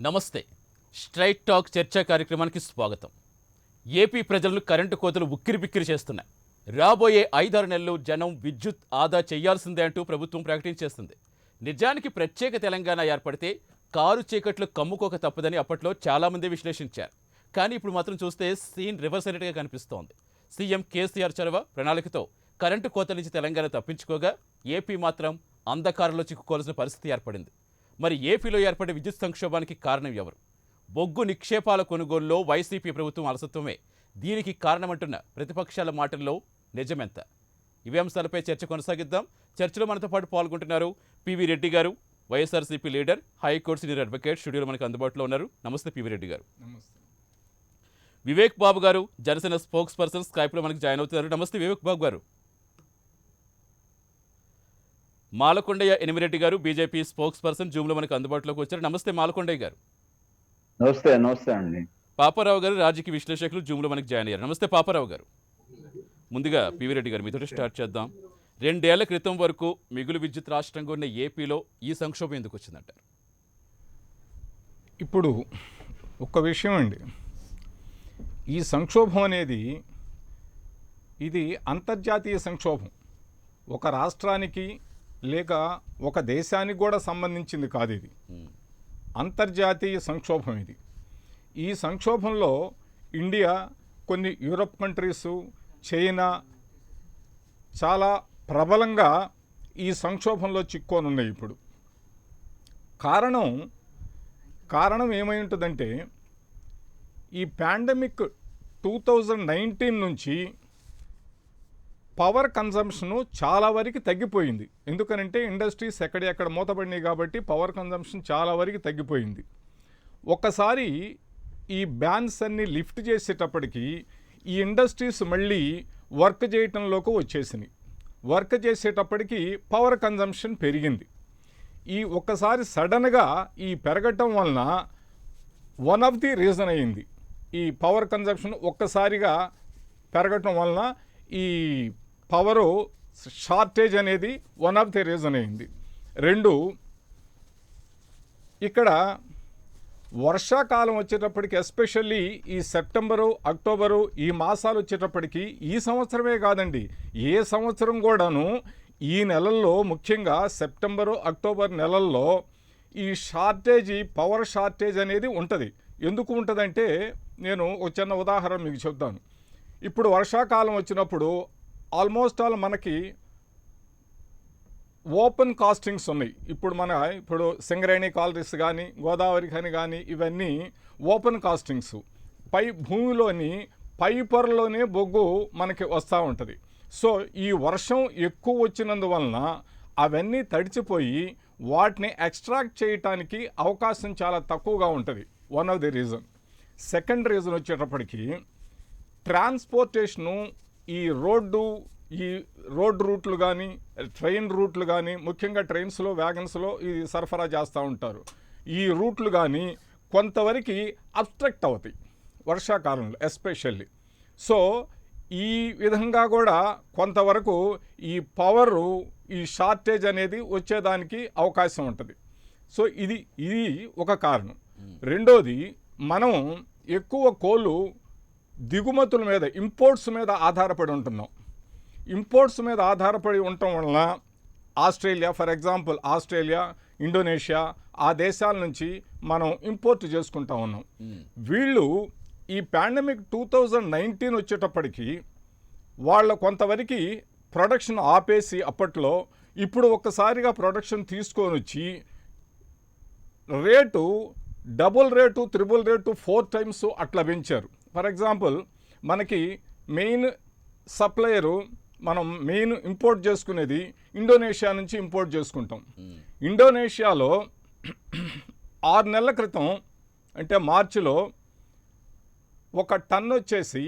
నమస్తే. Straight talk చర్చా కార్యక్రమానికి స్వాగతం. ఏపీ ప్రజలను కరెంటు కోతలు ఉక్కిరిబిక్కిరి చేస్తున్నాయి. రాబోయే 5-6 నెలలు జనం విద్యుత్ ఆదా చేయాల్సిందే అంటూ ప్రభుత్వం ప్రకటించేస్తుంది. నిజానికి ప్రత్యేక తెలంగాణ ఏర్పడితే కారు చీకట్లు కమ్ముకోక తప్పదని అప్పట్లో చాలామంది విశ్లేషించారు. కానీ ఇప్పుడు మాత్రం చూస్తే సీన్ రివర్స్ అయినట్టుగా కనిపిస్తోంది. సీఎం కేసీఆర్ చొరవ ప్రణాళికతో కరెంటు కోతల నుంచి తెలంగాణ తప్పించుకోగా ఏపీ మాత్రం అంధకారంలో చిక్కుకోవాల్సిన పరిస్థితి ఏర్పడింది. మరి ఏపీలో ఏర్పడే విద్యుత్ సంక్షోభానికి కారణం ఎవరు? బొగ్గు నిక్షేపాల కొనుగోలులో వైసీపీ ప్రభుత్వం అలసత్వమే దీనికి కారణమంటున్న ప్రతిపక్షాల మాటల్లో నిజమెంత? ఇవే అంశాలపై చర్చ కొనసాగిద్దాం. చర్చలో మనతో పాటు పాల్గొంటున్నారు పివి రెడ్డి గారు, YSRCP leader, high court senior advocate. స్టూడియోలో మనకు అందుబాటులో ఉన్నారు. నమస్తే పివి రెడ్డి గారు. నమస్తే. వివేక్ బాబు గారు, జనసేన స్పోక్స్ పర్సన్, స్కైప్లో మనకి జాయిన్ అవుతున్నారు. నమస్తే వివేక్ బాబు గారు. మాలకొండయ్య ఎనిమిరెడ్డి గారు, బీజేపీ స్పోక్స్ పర్సన్, జూమ్లో మనకు అందుబాటులోకి వచ్చారు. నమస్తే మాలకొండయ్య గారు. నమస్తే అండి. పాపారావు గారు, రాజకీయ విశ్లేషకులు, జూమ్లో మనకి జాయిన్ అయ్యారు. నమస్తే పాపారావు గారు. ముందుగా పివి రెడ్డి గారు మీతో స్టార్ట్ చేద్దాం. 2 ఏళ్ల క్రితం వరకు మిగులు విద్యుత్ రాష్ట్రంగా ఉన్న ఏపీలో ఈ సంక్షోభం ఎందుకు వచ్చిందంటారు? ఇప్పుడు ఒక విషయం అండి, ఈ సంక్షోభం అనేది ఇది అంతర్జాతీయ సంక్షోభం. ఒక రాష్ట్రానికి లేక ఒక దేశానికి కూడా సంబంధించింది కాదు. ఇది అంతర్జాతీయ సంక్షోభం. ఈ సంక్షోభంలో ఇండియా, కొన్ని యూరప్ కంట్రీసు, చైనా చాలా ప్రబలంగా ఈ సంక్షోభంలో చిక్కోనున్నాయి. ఇప్పుడు కారణం ఏమై ఉంటుందంటే, ఈ పాండమిక్ 2019 నుంచి పవర్ కన్జంప్షను చాలా వరకు తగ్గిపోయింది. ఎందుకనంటే ఇండస్ట్రీస్ ఎక్కడెక్కడ మూతపడినాయి కాబట్టి పవర్ కన్జంప్షన్ చాలా వరకు తగ్గిపోయింది. ఒక్కసారి ఈ బ్యాన్స్ అన్ని లిఫ్ట్ చేసేటప్పటికి ఈ ఇండస్ట్రీస్ మళ్ళీ వర్క్ చేయటంలోకి వచ్చేసినాయి. వర్క్ చేసేటప్పటికి పవర్ కన్జంప్షన్ పెరిగింది. ఈ ఒక్కసారి సడన్గా ఈ పెరగటం వలన వన్ ఆఫ్ ది రీజన్ అయింది. ఈ పవర్ కన్జంప్షన్ ఒక్కసారిగా పెరగటం వలన ఈ పవరు షార్టేజ్ అనేది వన్ ఆఫ్ ది రీజన్ అయింది. 2, ఇక్కడ వర్షాకాలం వచ్చేటప్పటికి, ఎస్పెషల్లీ ఈ సెప్టెంబరు, అక్టోబరు ఈ మాసాలు వచ్చేటప్పటికి, ఈ సంవత్సరమే కాదండి, ఏ సంవత్సరం కూడాను ఈ నెలల్లో, ముఖ్యంగా సెప్టెంబరు, అక్టోబర్ నెలల్లో ఈ షార్టేజ్, పవర్ షార్టేజ్ అనేది ఉంటుంది. ఎందుకు ఉంటుందంటే, నేను ఒక చిన్న ఉదాహరణ మీకు చెప్తాను. ఇప్పుడు వర్షాకాలం వచ్చినప్పుడు ఆల్మోస్ట్ ఆల్ మనకి ఓపెన్ కాస్టింగ్స్ ఉన్నాయి. ఇప్పుడు సింగరేణి కాలరీస్ కానీ, గోదావరి ఖని కానీ, ఇవన్నీ ఓపెన్ కాస్టింగ్స్. భూమిలోని పై పొరలోనే బొగ్గు మనకి వస్తూ ఉంటుంది. సో ఈ వర్షం ఎక్కువ వచ్చినందువలన అవన్నీ తడిచిపోయి వాటిని ఎక్స్ట్రాక్ట్ చేయటానికి అవకాశం చాలా తక్కువగా ఉంటుంది. One of the reason. Second reason వచ్చేటప్పటికి, ట్రాన్స్పోర్టేషను, ఈ రోడ్ రూట్లు కానీ, ట్రైన్ రూట్లు కానీ, ముఖ్యంగా ట్రైన్స్లో, వ్యాగన్స్లో ఇది సరఫరా చేస్తూ ఉంటారు. ఈ రూట్లు కానీ కొంతవరకు అబ్స్ట్రక్ట్ అవుతాయి వర్షాకాలంలో ఎస్పెషల్లీ. సో ఈ విధంగా కూడా కొంతవరకు ఈ పవరు, ఈ షార్టేజ్ అనేది వచ్చేదానికి అవకాశం ఉంటుంది. సో ఇది ఒక కారణం. రెండోది, మనం ఎక్కువ కోళ్ళు దిగుమతుల మీద, ఇంపోర్ట్స్ మీద ఆధారపడి ఉంటున్నాం. ఇంపోర్ట్స్ మీద ఆధారపడి ఉండటం వలన Australia, for example Australia, Indonesia, ఆ దేశాల నుంచి మనం ఇంపోర్ట్ చేసుకుంటా ఉన్నాం. వీళ్ళు ఈ పాండమిక్ 2019 వచ్చేటప్పటికి వాళ్ళ కొంతవరకు ప్రొడక్షన్ ఆపేసి, అప్పట్లో ఇప్పుడు ఒక్కసారిగా ప్రొడక్షన్ తీసుకొని వచ్చి rate double rate, triple rate, 4 times అట్లా పెంచారు. ఫర్ ఎగ్జాంపుల్ మనకి మెయిన్ సప్లయరు, మనం మెయిన్ ఇంపోర్ట్ చేసుకునేది ఇండోనేషియా నుంచి ఇంపోర్ట్ చేసుకుంటాం. ఇండోనేషియాలో 6 నెలల క్రితం, అంటే మార్చిలో, ఒక టన్ను వచ్చేసి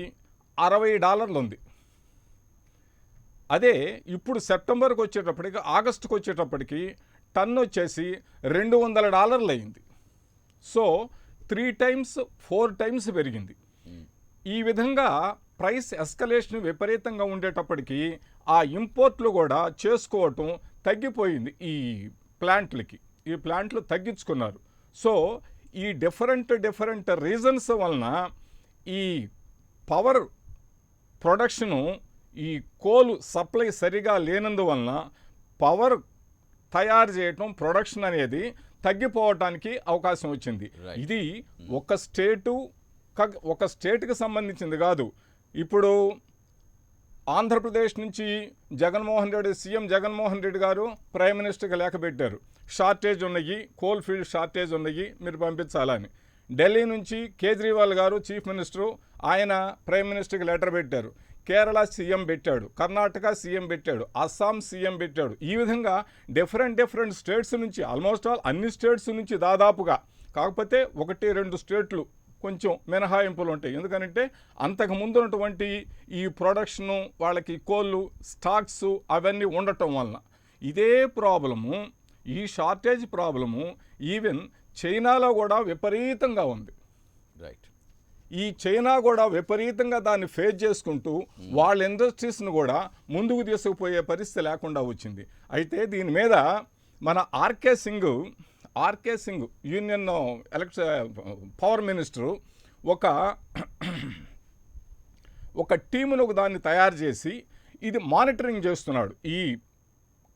$60 ఉంది. అదే ఇప్పుడు సెప్టెంబర్కి వచ్చేటప్పటికి, ఆగస్టుకు వచ్చేటప్పటికి టన్ను వచ్చేసి $200 అయింది. సో 3 టైమ్స్ 4 టైమ్స్ పెరిగింది. ఈ విధంగా ప్రైస్ ఎస్కలేషన్ విపరీతంగా ఉండేటప్పటికీ ఆ ఇంపోర్ట్లు కూడా చేసుకోవటం తగ్గిపోయింది. ఈ ప్లాంట్లు తగ్గించుకున్నారు. సో ఈ డిఫరెంట్ రీజన్స్ వలన ఈ పవర్ ప్రొడక్షను ఈ కోల్ సప్లై సరిగా లేనందువలన పవర్ తయారు చేయటం ప్రొడక్షన్ అనేది తగ్గిపోవటానికి అవకాశం వచ్చింది. ఇది ఒక స్టేట్కి సంబంధించింది కాదు. ఇప్పుడు ఆంధ్రప్రదేశ్ నుంచి సీఎం జగన్మోహన్ రెడ్డి గారు ప్రైమ్ మినిస్టర్కి లేఖ పెట్టారు, షార్టేజ్ ఉన్నాయి, కోల్ ఫీల్డ్ షార్టేజ్ ఉన్నాయి, మీరు పంపించాలని. ఢిల్లీ నుంచి కేజ్రీవాల్ గారు చీఫ్ మినిస్టరు, ఆయన ప్రైమ్ మినిస్టర్కి లెటర్ పెట్టారు. కేరళ సీఎం పెట్టాడు, కర్ణాటక సీఎం పెట్టాడు, అస్సాం సీఎం పెట్టాడు. ఈ విధంగా డిఫరెంట్ స్టేట్స్ నుంచి, ఆల్మోస్ట్ ఆల్ అన్ని స్టేట్స్ నుంచి దాదాపుగా, కాకపోతే 1-2 స్టేట్లు కొంచెం మినహాయింపులు ఉంటాయి. ఎందుకంటే అంతకు ముందు ఉన్నటువంటి ఈ ప్రొడక్షను, వాళ్ళకి కోళ్ళు స్టాక్స్ అవన్నీ ఉండటం వలన ఇదే ప్రాబ్లము, ఈ షార్టేజ్ ప్రాబ్లము ఈవెన్ చైనాలో కూడా విపరీతంగా ఉంది. రైట్. ఈ చైనా కూడా విపరీతంగా దాన్ని ఫేస్ చేసుకుంటూ వాళ్ళ ఇండస్ట్రీస్ను కూడా ముందుకు తీసుకుపోయే పరిస్థితి లేకుండా వచ్చింది. అయితే దీని మీద మన RK Singh union power minister ఒక టీమును దాన్ని తయారు చేసి ఇది మానిటరింగ్ చేస్తున్నాడు. ఈ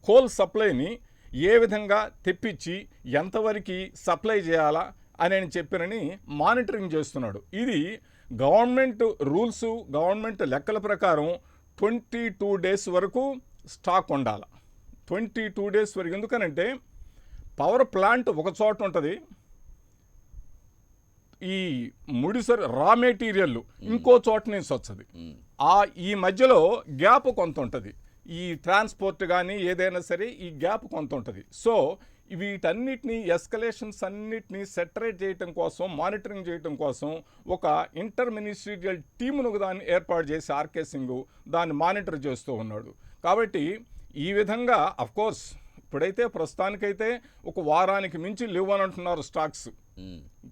కోల్ సప్లైని ఏ విధంగా తెప్పించి ఎంతవరకు సప్లై చేయాలా అని చెప్పినని మానిటరింగ్ చేస్తున్నాడు. ఇది గవర్నమెంట్ రూల్స్, గవర్నమెంట్ లెక్కల ప్రకారం 22 డేస్ వరకు స్టాక్ ఉండాలి. 22 డేస్ వరకు. ఎందుకనంటే పవర్ ప్లాంట్ ఒక చోట ఉంటుంది, ఈ ముడిసరి రా మెటీరియల్ ఇంకో చోట నుంచి వస్తుంది. ఈ మధ్యలో గ్యాప్ కొంత ఉంటుంది. ఈ ట్రాన్స్పోర్ట్ కానీ ఏదైనా సరే ఈ గ్యాప్ కొంత ఉంటుంది. సో వీటన్నిటినీ ఎస్కలేషన్స్ అన్నిటినీ సెటరేట్ చేయటం కోసం, మానిటరింగ్ చేయటం కోసం ఒక ఇంటర్ మినిస్ట్రీరియల్ టీమును దాన్ని ఏర్పాటు చేసి ఆర్కే సింగ్ దాన్ని మానిటర్ చేస్తూ ఉన్నాడు. కాబట్టి ఈ విధంగా అఫ్కోర్స్ ఇప్పుడైతే ప్రస్తుతానికైతే ఒక వారానికి మించి లేవు అని అంటున్నారు stocks,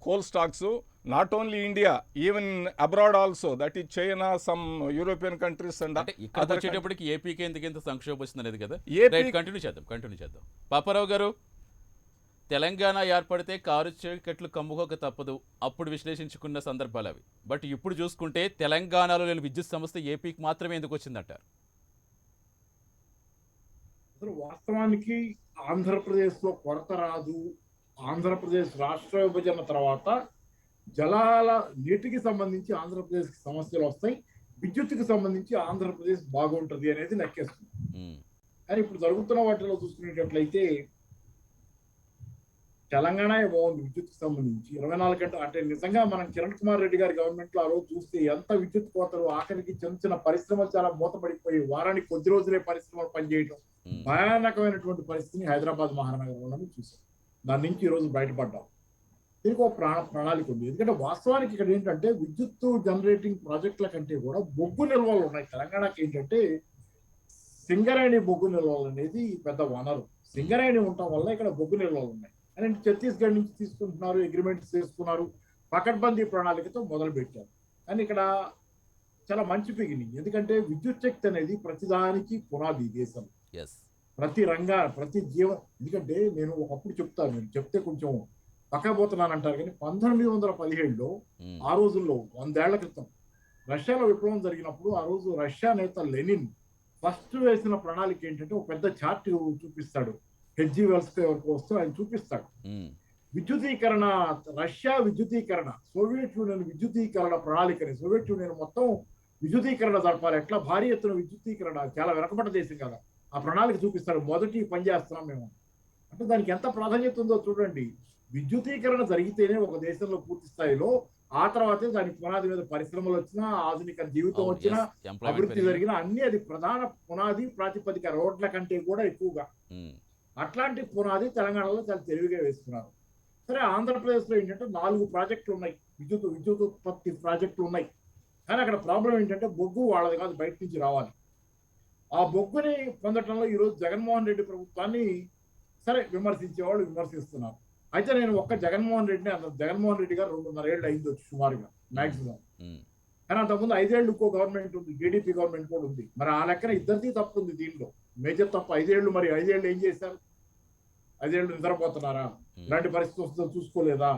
coal stocks. Not only India, even abroad also, that is China, some European countries and ఇక్కడ వచ్చేటప్పటికి ఏపీకి ఎందుకు సంక్షోభం వస్తుంది అనేది కదా. ఏపీ కంటిన్యూ చేద్దాం. పాపారావు గారు, తెలంగాణ ఏర్పడితే కారు చీకట్లు కమ్ముకోక తప్పదు, అప్పుడు విశ్లేషించుకున్న సందర్భాలు అవి. బట్ ఇప్పుడు చూసుకుంటే తెలంగాణలో లేని విద్యుత్ సంస్థ ఏపీకి మాత్రమే ఎందుకు వచ్చిందంటారు? అసలు వాస్తవానికి ఆంధ్రప్రదేశ్లో కొరత రాదు. ఆంధ్రప్రదేశ్ రాష్ట్ర విభజన తర్వాత నీటికి సంబంధించి ఆంధ్రప్రదేశ్కి సమస్యలు వస్తాయి, విద్యుత్తుకి సంబంధించి ఆంధ్రప్రదేశ్ బాగుంటుంది అనేది లెక్కేస్తుంది. కానీ ఇప్పుడు జరుగుతున్న వాటిలో చూసుకునేటట్లయితే తెలంగాణ బాగుంది విద్యుత్కి సంబంధించి. 24 గంటలు అంటే నిజంగా మనం కిరణ్ కుమార్ రెడ్డి గారి గవర్నమెంట్లో ఆ రోజు చూస్తే ఎంత విద్యుత్ కోతలు, ఆఖరికి చిన్న పరిశ్రమలు చాలా మూతపడిపోయి వారానికి కొద్ది రోజులే పరిశ్రమలు పనిచేయడం, భయానకమైనటువంటి పరిస్థితిని హైదరాబాద్ మహానగరంలో చూసాం. దాని నుంచి ఈరోజు బయటపడ్డాం. దీనికి ఒక ప్రణాళిక ఉంది. ఎందుకంటే వాస్తవానికి ఇక్కడ ఏంటంటే విద్యుత్ జనరేటింగ్ ప్రాజెక్టుల కంటే కూడా బొగ్గు నిల్వలు ఉన్నాయి. తెలంగాణకి ఏంటంటే సింగరేణి బొగ్గు నిల్వలు అనేది పెద్ద వనరు. సింగరేణి ఉండటం వల్ల ఇక్కడ బొగ్గు నిల్వలు ఉన్నాయి. అని ఛత్తీస్గఢ్ నుంచి తీసుకుంటున్నారు, అగ్రిమెంట్స్ చేసుకున్నారు, పకడ్బందీ ప్రణాళికతో మొదలు పెట్టారు. కానీ ఇక్కడ చాలా మంచి బిగినింగ్. ఎందుకంటే విద్యుత్ శక్తి అనేది ప్రతిదానికి పునాది దేశం, ప్రతి ప్రతి ఎందుకంటే నేను ఒకప్పుడు చెప్తాను, నేను చెప్తే కొంచెం పక్కపోతున్నాను అంటారు కానీ 1917లో ఆ రోజుల్లో 100 ఏళ్ల క్రితం రష్యాలో విప్లవం జరిగినప్పుడు ఆ రోజు రష్యా నేత లెనిన్ ఫస్ట్ వేసిన ప్రణాళిక ఏంటంటే ఒక పెద్ద చార్ట్ చూపిస్తాడు. హెచ్జి వెల్స్కీ వరకు వస్తూ ఆయన చూపిస్తాడు విద్యుదీకరణ, రష్యా విద్యుదీకరణ, సోవియట్ యూనియన్ విద్యుదీకరణ ప్రణాళికని. సోవియట్ యూనియన్ మొత్తం విద్యుదీకరణ జరపాలి, ఎట్లా భారీ ఎత్తున విద్యుదీకరణ, చాలా వెనకబడ్డ దేశం కదా. ఆ ప్రణాళిక చూపిస్తాడు. మొదటి పని చేస్తున్నాం మేము అంటే దానికి ఎంత ప్రాధాన్యత ఉందో చూడండి. విద్యుదీకరణ జరిగితేనే ఒక దేశంలో పూర్తి స్థాయిలో, ఆ తర్వాతే దాని పునాది మీద పరిశ్రమలు వచ్చినా, ఆధునిక జీవితం వచ్చినా, అభివృద్ధి జరిగినా అన్ని అది ప్రధాన పునాది ప్రాతిపదిక, రోడ్ల కంటే కూడా ఎక్కువగా. అట్లాంటి పునాది తెలంగాణలో చాలా తెలివిగా వేసుకున్నారు. సరే, ఆంధ్రప్రదేశ్లో ఏంటంటే 4 ప్రాజెక్టులు ఉన్నాయి, విద్యుత్ ఉత్పత్తి ప్రాజెక్టులు ఉన్నాయి. కానీ అక్కడ ప్రాబ్లం ఏంటంటే బొగ్గు వాళ్ళది కాదు, బయట నుంచి రావాలి. ఆ బొగ్గుని పొందటంలో ఈరోజు జగన్మోహన్ రెడ్డి ప్రభుత్వాన్ని సరే విమర్శించేవాళ్ళు విమర్శిస్తున్నారు. అయితే నేను జగన్మోహన్ రెడ్డి గారు 2.5 ఏళ్ళు అయింది వచ్చి సుమారుగా మాక్సిమం. కానీ అంతకుముందు 5 ఏళ్ళు ఇంకో గవర్నమెంట్ ఉంది, టీడీపీ గవర్నమెంట్ కూడా ఉంది. మరి ఆ లెక్కన ఇద్దరిది తప్పు ఉంది దీనిలో, మేజర్ తప్పు. 5 ఏళ్ళు, మరి 5 ఏళ్ళు ఏం చేశారు? 5 ఏళ్ళు నిద్రపోతున్నారా? ఇలాంటి పరిస్థితి వస్తుందో చూసుకోలేదా?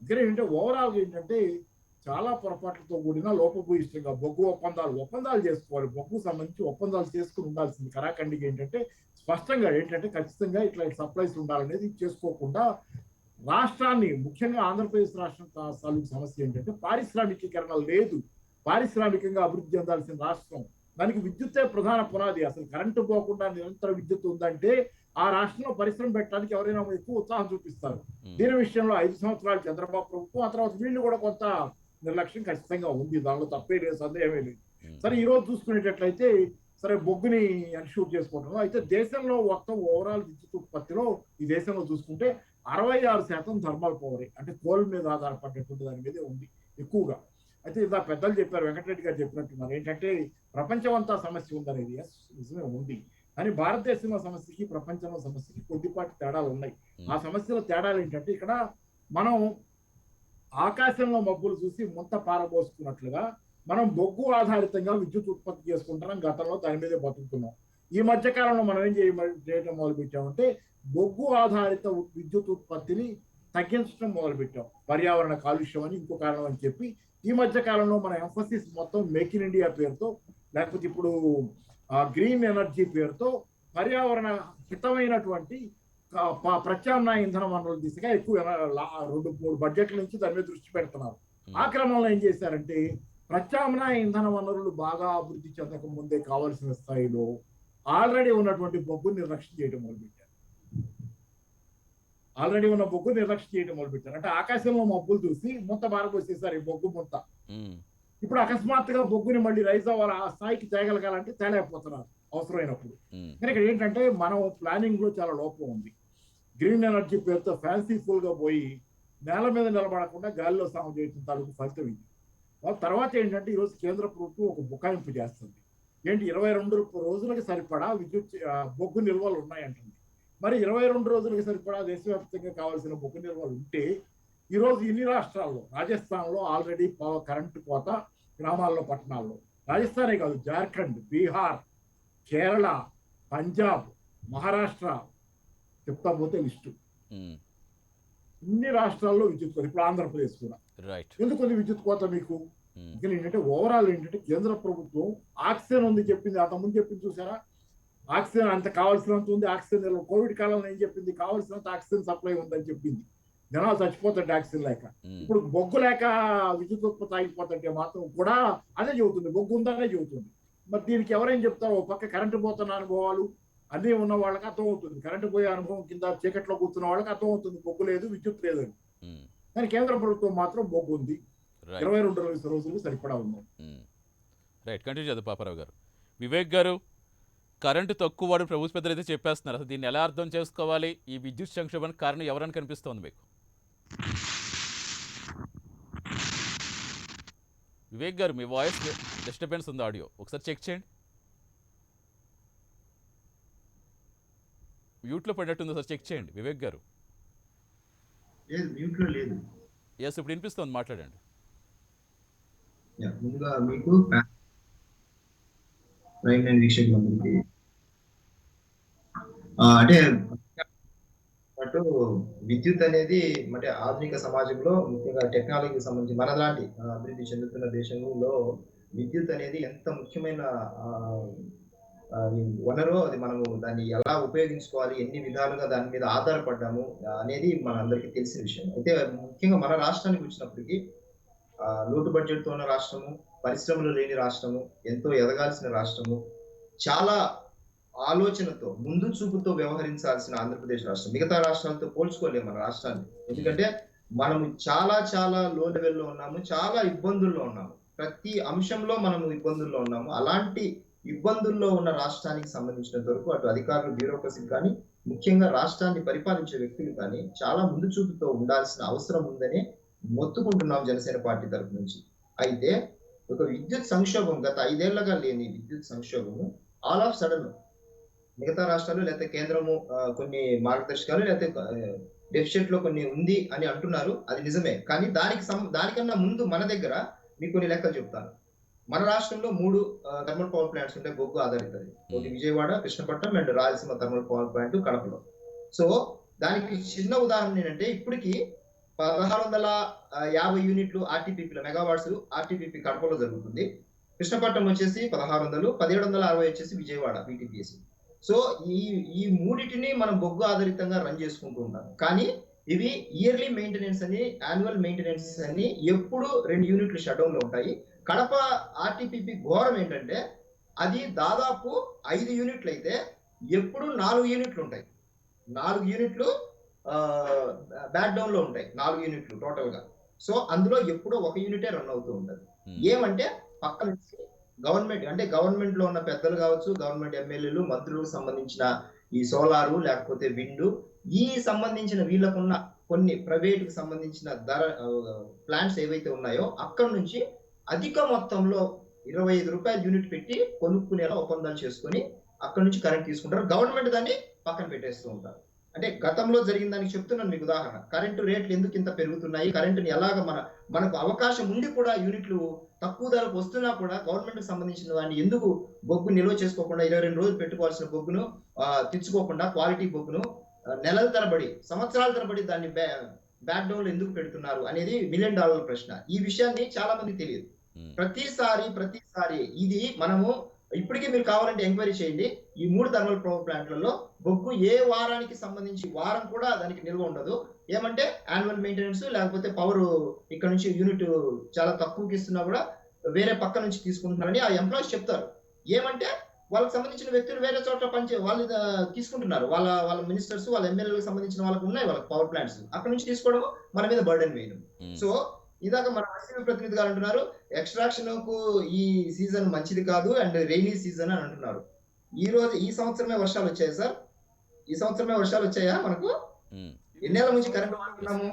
ఇక్కడ ఏంటంటే ఓవరాల్ ఏంటంటే చాలా పొరపాట్లతో కూడిన లోపభూయిష్టంగా బొగ్గు ఒప్పందాలు చేసుకోవాలి. బొగ్గు సంబంధించి ఒప్పందాలు చేసుకుని ఉండాల్సింది. కరాఖండిగా ఏంటంటే స్పష్టంగా ఏంటంటే ఖచ్చితంగా ఇట్లా సప్లైస్ ఉండాలనేది చేసుకోకుండా రాష్ట్రాన్ని ముఖ్యంగా ఆంధ్రప్రదేశ్ రాష్ట్రం తాలూకు సమస్య ఏంటంటే పారిశ్రామికీకరణ లేదు. పారిశ్రామికంగా అభివృద్ధి చెందాల్సిన రాష్ట్రం. దానికి విద్యుత్తే ప్రధాన పునాది. అసలు కరెంటు పోకుండా నిరంతర విద్యుత్ ఉందంటే ఆ రాష్ట్రంలో పరిశ్రమ పెట్టడానికి ఎవరైనా ఎక్కువ ఉత్సాహం చూపిస్తారు. దీని విషయంలో 5 సంవత్సరాలు చంద్రబాబు ప్రభుత్వం, ఆ తర్వాత వీళ్ళు కూడా కొంత నిర్లక్ష్యం ఖచ్చితంగా ఉంది. దానిలో తప్పే లేదు, సందేహమే లేదు. సరే, ఈ రోజు చూసుకునేటట్లయితే సరే బొగ్గుని ఎన్షూర్ చేసుకుంటున్నాం. అయితే దేశంలో మొత్తం ఓవరాల్ విద్యుత్ ఉత్పత్తిలో ఈ దేశంలో చూసుకుంటే 66% థర్మల్ పవర్, అంటే కోల్ మీద ఆధారపడేటువంటి దాని మీదే ఉంది ఎక్కువగా. అయితే ఇలా పెద్దలు చెప్పారు, వెంకటరెడ్డి గారు చెప్పినట్టున్నారు ఏంటంటే ప్రపంచం అంతా సమస్య ఉందనేది. నిజమే ఉంది. కానీ భారతదేశంలో సమస్యకి ప్రపంచంలో సమస్యకి కొద్దిపాటి తేడాలు ఉన్నాయి. ఆ సమస్యల తేడాలు ఏంటంటే ఇక్కడ మనం ఆకాశంలో మబ్బులు చూసి ముంత పారబోసుకున్నట్లుగా మనం బొగ్గు ఆధారితంగా విద్యుత్ ఉత్పత్తి చేసుకుంటున్నాం. గతంలో దాని మీదే బతుకుతున్నాం. ఈ మధ్య కాలంలో మనం ఏం చేయడం మొదలు పెట్టామంటే బొగ్గు ఆధారిత విద్యుత్ ఉత్పత్తిని తగ్గించడం మొదలు పెట్టాం. పర్యావరణ కాలుష్యం అని ఇంకో కారణం అని చెప్పి ఈ మధ్య కాలంలో మన ఎంఫసిస్ మొత్తం మేక్ ఇన్ ఇండియా పేరుతో, లేకపోతే ఇప్పుడు గ్రీన్ ఎనర్జీ పేరుతో పర్యావరణ హితమైనటువంటి ప్రత్యామ్నాయ ఇంధన వనరుల దిశగా ఎక్కువ 2-3 బడ్జెట్ల నుంచి దాని మీద దృష్టి పెడుతున్నారు. ఆ క్రమంలో ఏం చేశారంటే ప్రత్యామ్నాయ ఇంధన వనరులు బాగా అభివృద్ధి చెందక ముందే కావాల్సిన స్థాయిలో ఆల్రెడీ ఉన్నటువంటి బొగ్గుని నిర్లక్ష్యం చేయడం మొదలుపెట్టారు. అంటే ఆకాశంలో మబ్బులు చూసి ముంత బారబోసేసారు ఈ బొగ్గు ముంత. ఇప్పుడు అకస్మాత్తుగా బొగ్గుని మళ్ళీ రైజ్ అవ్వాలి, ఆ స్థాయికి తేగలగాలంటే తేలేకపోతున్నారు అవసరమైనప్పుడు. కానీ ఇక్కడ ఏంటంటే మనం ప్లానింగ్ లో చాలా లోపం ఉంది. గ్రీన్ ఎనర్జీ పేరుతో ఫ్యాన్సీఫుల్ గా పోయి నేల మీద నిలబడకుండా గాలిలో సాగు చేయడం తాలూకు ఫలితం ఇది. తర్వాత ఏంటంటే ఈరోజు కేంద్ర ప్రభుత్వం ఒక బుకాయింపు చేస్తుంది. ఏంటి 22 రోజులకు సరిపడా విద్యుత్ బొగ్గు నిల్వలు ఉన్నాయంటుంది. మరి 22 రోజులకు సరిపడా దేశవ్యాప్తంగా కావాల్సిన బొగ్గు నిల్వలు ఉంటే ఈరోజు ఇన్ని రాష్ట్రాల్లో, రాజస్థాన్లో ఆల్రెడీ కరెంటు కోత, గ్రామాల్లో పట్టణాల్లో, రాజస్థానే కాదు జార్ఖండ్, బీహార్, కేరళ, పంజాబ్, మహారాష్ట్ర, చెప్తా పోతే లిస్టు. ఇన్ని రాష్ట్రాల్లో విద్యుత్ కోత. ఇప్పుడు ఆంధ్రప్రదేశ్ కూడా. ఎందుకు విద్యుత్ కోత మీకు? ఏంటంటే ఓవరాల్ ఏంటంటే కేంద్ర ప్రభుత్వం ఆక్సిజన్ ఉంది చెప్పింది, అంతకుముందు చెప్పింది చూసారా? ఆక్సిజన్ అంత కావాల్సినంత ఉంది. ఆక్సిజన్ కోవిడ్ కాలంలో ఏం చెప్పింది? కావాల్సినంత ఆక్సిజన్ సప్లై ఉందని చెప్పింది. జనాలు చచ్చిపోతుంటే ఆక్సిజన్ లేక. ఇప్పుడు బొగ్గు లేక విద్యుత్ ఉత్పత్తి ఆగిపోతుంటే మాత్రం కూడా అదే చెబుతుంది, బొగ్గు ఉందనే చెబుతుంది. మరి దీనికి ఎవరేం చెప్తారో, పక్క కరెంటు పోతున్న అనుభవాలు అన్నీ ఉన్న వాళ్ళకి అర్థం అవుతుంది. కరెంటు పోయే అనుభవం కింద చీకట్లో కూర్చున్న వాళ్ళకి అర్థం అవుతుంది బొగ్గు లేదు, విద్యుత్ లేదని. కానీ కేంద్ర ప్రభుత్వం మాత్రం బొగ్గు ఉంది, 22 రోజులు సరిపడా ఉంది. రైట్, కంటిన్యూ చేద్దాం పాపారావు గారు. వివేక్ గారు, కరెంటు తక్కువ వాడు ప్రభుత్వ పెద్దలు అయితే చెప్పేస్తున్నారు. అసలు దీన్ని ఎలా అర్థం చేసుకోవాలి? ఈ విద్యుత్ సంక్షోభానికి కారణం ఎవరని కనిపిస్తోంది మీకు? వివేక్ గారు, మీ వాయిస్ డిస్టర్బెన్స్ ఉంది, ఆడియో ఒకసారి చెక్ చేయండి. మ్యూట్లో పడినట్టుంది, ఒకసారి చెక్ చేయండి వివేక్ గారు. ఎస్, ఇప్పుడు వినిపిస్తుంది, మాట్లాడండి. ముందుగా మీకు వీక్షకులందరికీ అంటే విద్యుత్ అనేది అంటే ఆధునిక సమాజంలో ముఖ్యంగా టెక్నాలజీకి సంబంధించి మనలాంటి అభివృద్ధి చెందుతున్న దేశంలో విద్యుత్ అనేది ఎంత ముఖ్యమైన వనరో అది మనము దాన్ని ఎలా ఉపయోగించుకోవాలి, ఎన్ని విధాలుగా దాని మీద ఆధారపడ్డాము అనేది మన అందరికీ తెలిసిన విషయం. అయితే ముఖ్యంగా మన రాష్ట్రానికి వచ్చినప్పటికీ లోటు బడ్జెట్తో ఉన్న రాష్ట్రము, పరిశ్రమలు లేని రాష్ట్రము, ఎంతో ఎదగాల్సిన రాష్ట్రము, చాలా ఆలోచనతో ముందు చూపుతో వ్యవహరించాల్సిన ఆంధ్రప్రదేశ్ రాష్ట్రం మిగతా రాష్ట్రాలతో పోల్చుకోలేము మన రాష్ట్రాన్ని. ఎందుకంటే మనము చాలా చాలా లో లెవెల్లో ఉన్నాము, చాలా ఇబ్బందుల్లో ఉన్నాము, ప్రతి అంశంలో మనము ఇబ్బందుల్లో ఉన్నాము. అలాంటి ఇబ్బందుల్లో ఉన్న రాష్ట్రానికి సంబంధించినంత వరకు అటు అధికారులు, బ్యూరోక్రసీ కానీ ముఖ్యంగా రాష్ట్రాన్ని పరిపాలించే వ్యక్తులు కానీ చాలా ముందు చూపుతో ఉండాల్సిన అవసరం ఉందని మొత్తుకుంటున్నాం జనసేన పార్టీ తరఫు నుంచి. అయితే ఒక విద్యుత్ సంక్షోభం, గత 5 ఏళ్లుగా లేని విద్యుత్ సంక్షోభము ఆల్ ఆఫ్ సడన్ మిగతా రాష్ట్రాలు లేకపోతే కేంద్రము కొన్ని మార్గదర్శకాలు లేకపోతే డెఫిషిట్ లో కొన్ని ఉంది అని అంటున్నారు, అది నిజమే. కానీ దానికన్నా ముందు మన దగ్గర మీకు కొన్ని లెక్కలు చెప్తాను. మన రాష్ట్రంలో 3 థర్మల్ పవర్ ప్లాంట్స్ ఉంటాయి బొగ్గు ఆధారితది. ఒకటి Vijayawada, Krishnapatnam and Rayalaseema thermal power plant కడపలో. సో దానికి చిన్న ఉదాహరణ ఏంటంటే ఇప్పటికి 1650 యూనిట్లు ఆర్టీపీపీలో మెగావాట్స్ ఆర్టీపీపీ కడపలో జరుగుతుంది. కృష్ణపట్నం వచ్చేసి 1600, 1760 వచ్చేసి విజయవాడ బీటీపీఎస్. సో ఈ ఈ మూడిటిని మనం బొగ్గు ఆధారితంగా రన్ చేసుకుంటూ ఉంటాం. కానీ ఇవి ఇయర్లీ మెయింటెనెన్స్ అని, యాన్యువల్ మెయింటెనెన్స్ అని ఎప్పుడు 2 యూనిట్లు షట్ డౌన్ లో ఉంటాయి. కడప ఆర్టీపీపీ ఘోరం ఏంటంటే అది దాదాపు 5 యూనిట్లు అయితే ఎప్పుడు 4 యూనిట్లు ఉంటాయి. 4 యూనిట్లు బ్యాక్ డౌన్ లో ఉంటాయి. 4 యూనిట్లు టోటల్ గా. సో అందులో ఎప్పుడో 1 యూనిటే రన్ అవుతూ ఉంటది. ఏమంటే పక్క నుంచి గవర్నమెంట్, అంటే గవర్నమెంట్ లో ఉన్న పెద్దలు కావచ్చు, గవర్నమెంట్ ఎమ్మెల్యేలు, మంత్రులకు సంబంధించిన ఈ సోలారు లేకపోతే విండు, ఈ సంబంధించిన వీళ్ళకున్న కొన్ని ప్రైవేట్ కి సంబంధించిన ప్లాంట్స్ ఏవైతే ఉన్నాయో అక్కడ నుంచి అధిక మొత్తంలో 25 రూపాయల యూనిట్ పెట్టి కొనుక్కునేలా ఒప్పందాలు చేసుకొని అక్కడ నుంచి కరెంట్ తీసుకుంటారు. గవర్నమెంట్ దాన్ని పక్కన పెట్టేస్తూ ఉంటారు. అంటే గతంలో జరిగిన దానికి చెప్తున్నాను మీకు ఉదాహరణ. కరెంటు రేట్లు ఎందుకు ఇంత పెరుగుతున్నాయి, కరెంటుని ఎలాగ మనకు అవకాశం ఉండి కూడా యూనిట్లు తక్కువ ధరకు వస్తున్నా కూడా గవర్నమెంట్ సంబంధించిన దాన్ని ఎందుకు బొగ్గు నిల్వ చేసుకోకుండా 22 రోజులు పెట్టుకోవాల్సిన బొగ్గును తెచ్చుకోకుండా క్వాలిటీ బొగ్గును నెలల తరబడి, సంవత్సరాల తరబడి దాన్ని బ్యాక్ డౌన్ లో ఎందుకు పెడుతున్నారు అనేది $1 మిలియన్ ప్రశ్న. ఈ విషయాన్ని చాలా మంది తెలియదు. ప్రతిసారి ఇది మనము ఇప్పటికీ మీరు కావాలంటే ఎంక్వైరీ చేయండి. ఈ 3 థర్మల్ పవర్ ప్లాంట్లలో బొగ్గు ఏ వారానికి సంబంధించి వారం కూడా దానికి నిల్వ ఉండదు. ఏమంటే యాన్యువల్ మెయింటెనెన్స్ లేకపోతే పవర్ ఇక్కడ నుంచి యూనిట్ చాలా తక్కువకి ఇస్తున్నా కూడా వేరే పక్క నుంచి తీసుకుంటున్నారని ఆ ఎంప్లాయీస్ చెప్తారు. ఏమంటే వాళ్ళకి సంబంధించిన వ్యక్తులు వేరే చోట్ల వాళ్ళు తీసుకుంటున్నారు. వాళ్ళ మినిస్టర్స్, వాళ్ళ ఎమ్మెల్యేలకు సంబంధించిన వాళ్ళకి ఉన్నాయి వాళ్ళకి పవర్ ప్లాంట్స్. అక్కడ నుంచి తీసుకోవడం మన మీద బర్డెన్ వేయడం. సో ఇందాక మన ఆర్సీబీ ప్రతినిధి గారు అంటున్నారు ఎక్స్ట్రాక్షన్ కు ఈ సీజన్ మంచిది కాదు అండ్ రెయినీ సీజన్ అని అంటున్నారు. ఈ సంవత్సరమే వర్షాలు వచ్చాయి సార్. ఈ సంవత్సరమే వర్షాలు వచ్చాయా మనకు? ఎన్నేళ్ల నుంచి కరెంట్ వాడుతున్నాము?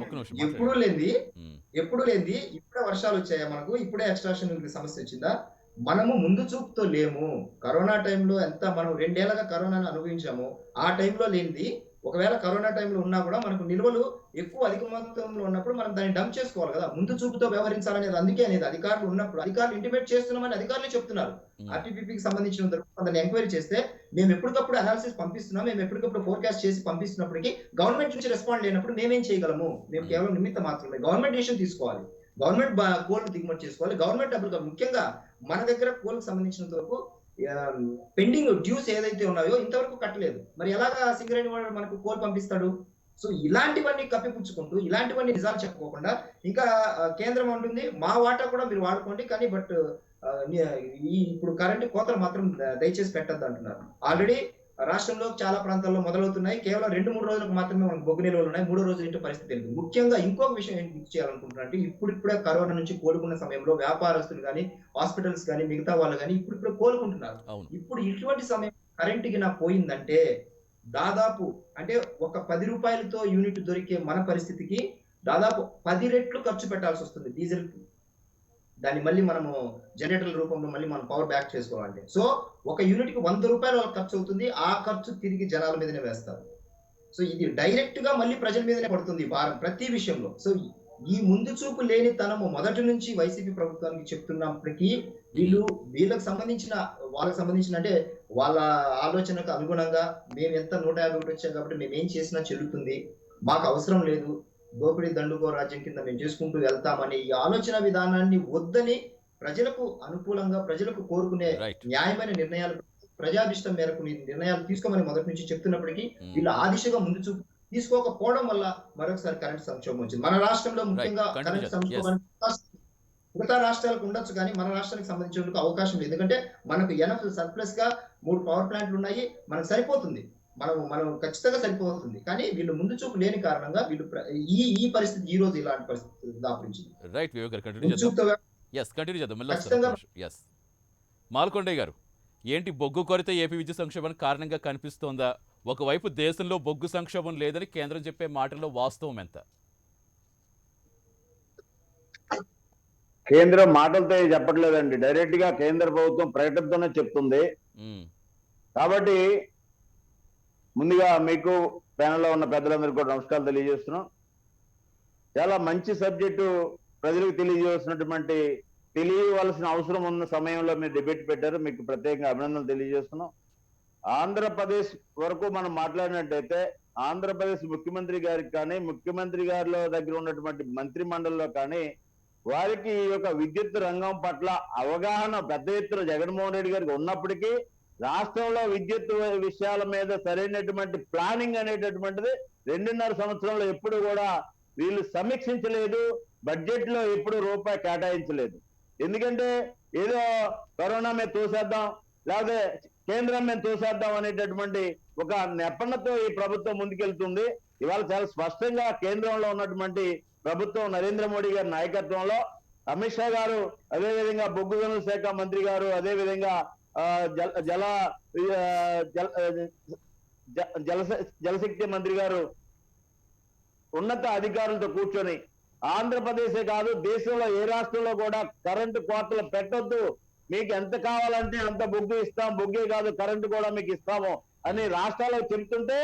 ఎప్పుడు లేనిది ఇప్పుడే వర్షాలు వచ్చాయా మనకు? ఇప్పుడే ఎక్స్ట్రాక్షన్ సమస్య వచ్చిందా? మనము ముందు చూపుతో లేము. కరోనా టైంలో ఎంత మనం 2 ఏళ్లుగా కరోనాను అనుభవించాము. ఆ టైంలో లేనిది ఒకవేళ కరోనా టైంలో ఉన్నా కూడా మనకు నిల్వలు అధిక మొత్తంలో ఉన్నప్పుడు మనం దాన్ని డంప్ చేసుకోవాలి కదా. ముందు చూపుతో వ్యవహరించాలనేది అందుకే అనేది అధికారులు ఉన్నప్పుడు అధికారులు ఇంటిమేట్ చేస్తున్నామని అధికారులు చెప్తున్నారు. ఆర్టీపీపీకి సంబంధించిన దాన్ని ఎంక్వైరీ చేస్తే మేము ఎప్పటికప్పుడు అనాలిసిస్ పంపిస్తున్నాం, మేము ఎప్పటికప్పుడు ఫోర్కాస్ట్ చేసి పంపిస్తున్నప్పటికీ గవర్నమెంట్ నుంచి రెస్పాండ్ లేనప్పుడు మేమేం చేయగలము? మేము కేవలం నిమిత్తం మాత్రమే. గవర్నమెంట్ డిసిషన్ తీసుకోవాలి, గవర్నమెంట్ కోల్ దిగుమతి చేసుకోవాలి, గవర్నమెంట్ డబ్బులు. ముఖ్యంగా మన దగ్గర కోల్కి సంబంధించినంత వరకు పెండింగ్ డ్యూస్ ఏదైతే ఉన్నాయో ఇంతవరకు కట్టలేదు. మరి ఎలాగా సింగరేణి వాడు మనకు కోల్ పంపిస్తాడు? సో ఇలాంటివన్నీ కప్పిపుచ్చుకుంటూ, ఇలాంటివన్నీ నిజాలు చెప్పుకోకుండా ఇంకా కేంద్రం అంటుంది మా వాటా కూడా మీరు వాడుకోండి, కానీ బట్ ఇప్పుడు కరెంటు కోతలు మాత్రం దయచేసి పెట్టద్దు అంటున్నారు. ఆల్రెడీ రాష్ట్రంలో చాలా ప్రాంతాల్లో మొదలవుతున్నాయి. కేవలం 2-3 రోజులకు మాత్రమే మనకు బొగ్గు నిల్వలు ఉన్నాయి. 3వ రోజు ఏంటో పరిస్థితి లేదు. ముఖ్యంగా ఇంకొక విషయం ఏంటి గుర్తు చేయాలనుకుంటున్నారంటే ఇప్పుడిప్పుడే కరోనా నుంచి కోలుకున్న సమయంలో వ్యాపారస్తులు కానీ, హాస్పిటల్స్ కానీ, మిగతా వాళ్ళు కానీ ఇప్పుడిప్పుడే కోలుకుంటున్నారు. ఇప్పుడు ఇటువంటి సమయం కరెంటుకి పోయిందంటే దాదాపు అంటే ఒక 10 రూపాయలతో యూనిట్ దొరికే మన పరిస్థితికి దాదాపు 10 రెట్లు ఖర్చు పెట్టాల్సి వస్తుంది డీజిల్. దాన్ని మళ్ళీ మనము జనరేటర్ల రూపంలో మళ్ళీ మనం పవర్ బ్యాక్ చేసుకోవాలంటే. సో ఒక యూనిట్ కి 100 రూపాయలు వాళ్ళకి ఖర్చు అవుతుంది. ఆ ఖర్చు తిరిగి జనాల మీదనే వేస్తారు. సో ఇది డైరెక్ట్ గా మళ్ళీ ప్రజల మీదనే పడుతుంది భారం ప్రతి విషయంలో. సో ఈ ముందు చూపు లేని తనము మొదటి నుంచి వైసీపీ ప్రభుత్వానికి చెప్తున్నప్పటికీ వాళ్ళకి సంబంధించిన అంటే వాళ్ళ ఆలోచనకు అనుగుణంగా మేము ఎంత 151 వచ్చాం కాబట్టి మేము ఏం చేసినా చెల్లుతుంది, మాకు అవసరం లేదు, దోపిడీ దండుకో రాజ్యం కింద మేము చేసుకుంటూ వెళ్తామని ఈ ఆలోచన విధానాన్ని వద్దని ప్రజలకు అనుకూలంగా ప్రజలకు కోరుకునే న్యాయమైన నిర్ణయాలు, ప్రజాభిష్టం మేరకు నిర్ణయాలు తీసుకోమని మొదటి నుంచి చెప్తున్నప్పటికీ వీళ్ళు ఆ దిశగా ముందు చూపు తీసుకోకపోవడం వల్ల మరొకసారి కరెంట్ సంక్షోభం వచ్చింది. మన రాష్ట్రంలో ముఖ్యంగా కరెంట్ సంక్షోభం మిగతా రాష్ట్రాలకు ఉండొచ్చు కానీ మన రాష్ట్రానికి సంబంధించినందుకు అవకాశం లేదు. ఎందుకంటే మనకు ఎనఫ్ సర్ప్లస్ గా 3 పవర్ ప్లాంట్లు ఉన్నాయి, మనకు సరిపోతుంది, మనం ఖచ్చితంగా సరిపోతుంది. కానీ వీళ్ళు ముందు చూపు లేని కారణంగా వీళ్ళు ఈ పరిస్థితి ఈ రోజు ఇలాంటి పరిస్థితి దాపురించింది. రైట్ వివేక్ గారు, కంటిన్యూ చేద్దాం. మాల్కొండయ్య గారు, ఏంటి బొగ్గు కొరత ఏపీ విద్యుత్ సంక్షోభానికి కారణంగా కనిపిస్తోందా? ఒకవైపు దేశంలో బొగ్గు సంక్షోభం లేదని కేంద్రం చెప్పే మాటల్లో వాస్తవం ఎంత? కేంద్రం మాటలతో చెప్పట్లేదండి, డైరెక్ట్ గా కేంద్ర ప్రభుత్వం ప్రకటనతోనే చెప్తుంది. కాబట్టి ముందుగా మీకు ప్యానెల్లో ఉన్న పెద్దలందరికీ కూడా నమస్కారాలు తెలియజేస్తున్నాం. చాలా మంచి సబ్జెక్టు ప్రజలకు తెలియవలసిన అవసరం ఉన్న సమయంలో మీరు డిబేట్ పెట్టారు, మీకు ప్రత్యేకంగా అభినందనలు తెలియజేస్తున్నాం. ఆంధ్రప్రదేశ్ వరకు మనం మాట్లాడినట్టయితే ఆంధ్రప్రదేశ్ ముఖ్యమంత్రి గారికి కానీ, ముఖ్యమంత్రి గారిలో దగ్గర ఉన్నటువంటి మంత్రి మండలిలో కానీ వారికి ఈ యొక్క విద్యుత్ రంగం పట్ల అవగాహన పెద్ద ఎత్తున జగన్మోహన్ రెడ్డి గారికి ఉన్నప్పటికీ రాష్ట్రంలో విద్యుత్ విషయాల మీద సరైనటువంటి ప్లానింగ్ అనేటటువంటిది 2.5 సంవత్సరంలో ఎప్పుడు కూడా వీళ్ళు సమీక్షించలేదు. బడ్జెట్ లో ఎప్పుడు రూపాయి కేటాయించలేదు. ఎందుకంటే ఏదో కరోనా మీద తోసేద్దాం, లేకపోతే కేంద్రం మీద తోసేద్దాం అనేటటువంటి ఒక నెపణతో ఈ ప్రభుత్వం ముందుకెళ్తుంది. ఇవాళ చాలా స్పష్టంగా కేంద్రంలో ఉన్నటువంటి ప్రభుత్వం నరేంద్ర మోడీ గారి నాయకత్వంలో అమిత్ షా గారు, అదేవిధంగా బొగ్గు గనుల శాఖ మంత్రి గారు, అదేవిధంగా జలశక్తి మంత్రి గారు ఉన్నత అధికారులతో కూర్చొని ఆంధ్రప్రదేశే కాదు దేశంలో ఏ రాష్ట్రంలో కూడా కరెంటు కోతలు పెట్టొద్దు, మీకు ఎంత కావాలంటే అంత బొగ్గు ఇస్తాం, బొగ్గే కాదు కరెంటు కూడా మీకు ఇస్తాము అని రాష్ట్రాలకు చెప్తుంటే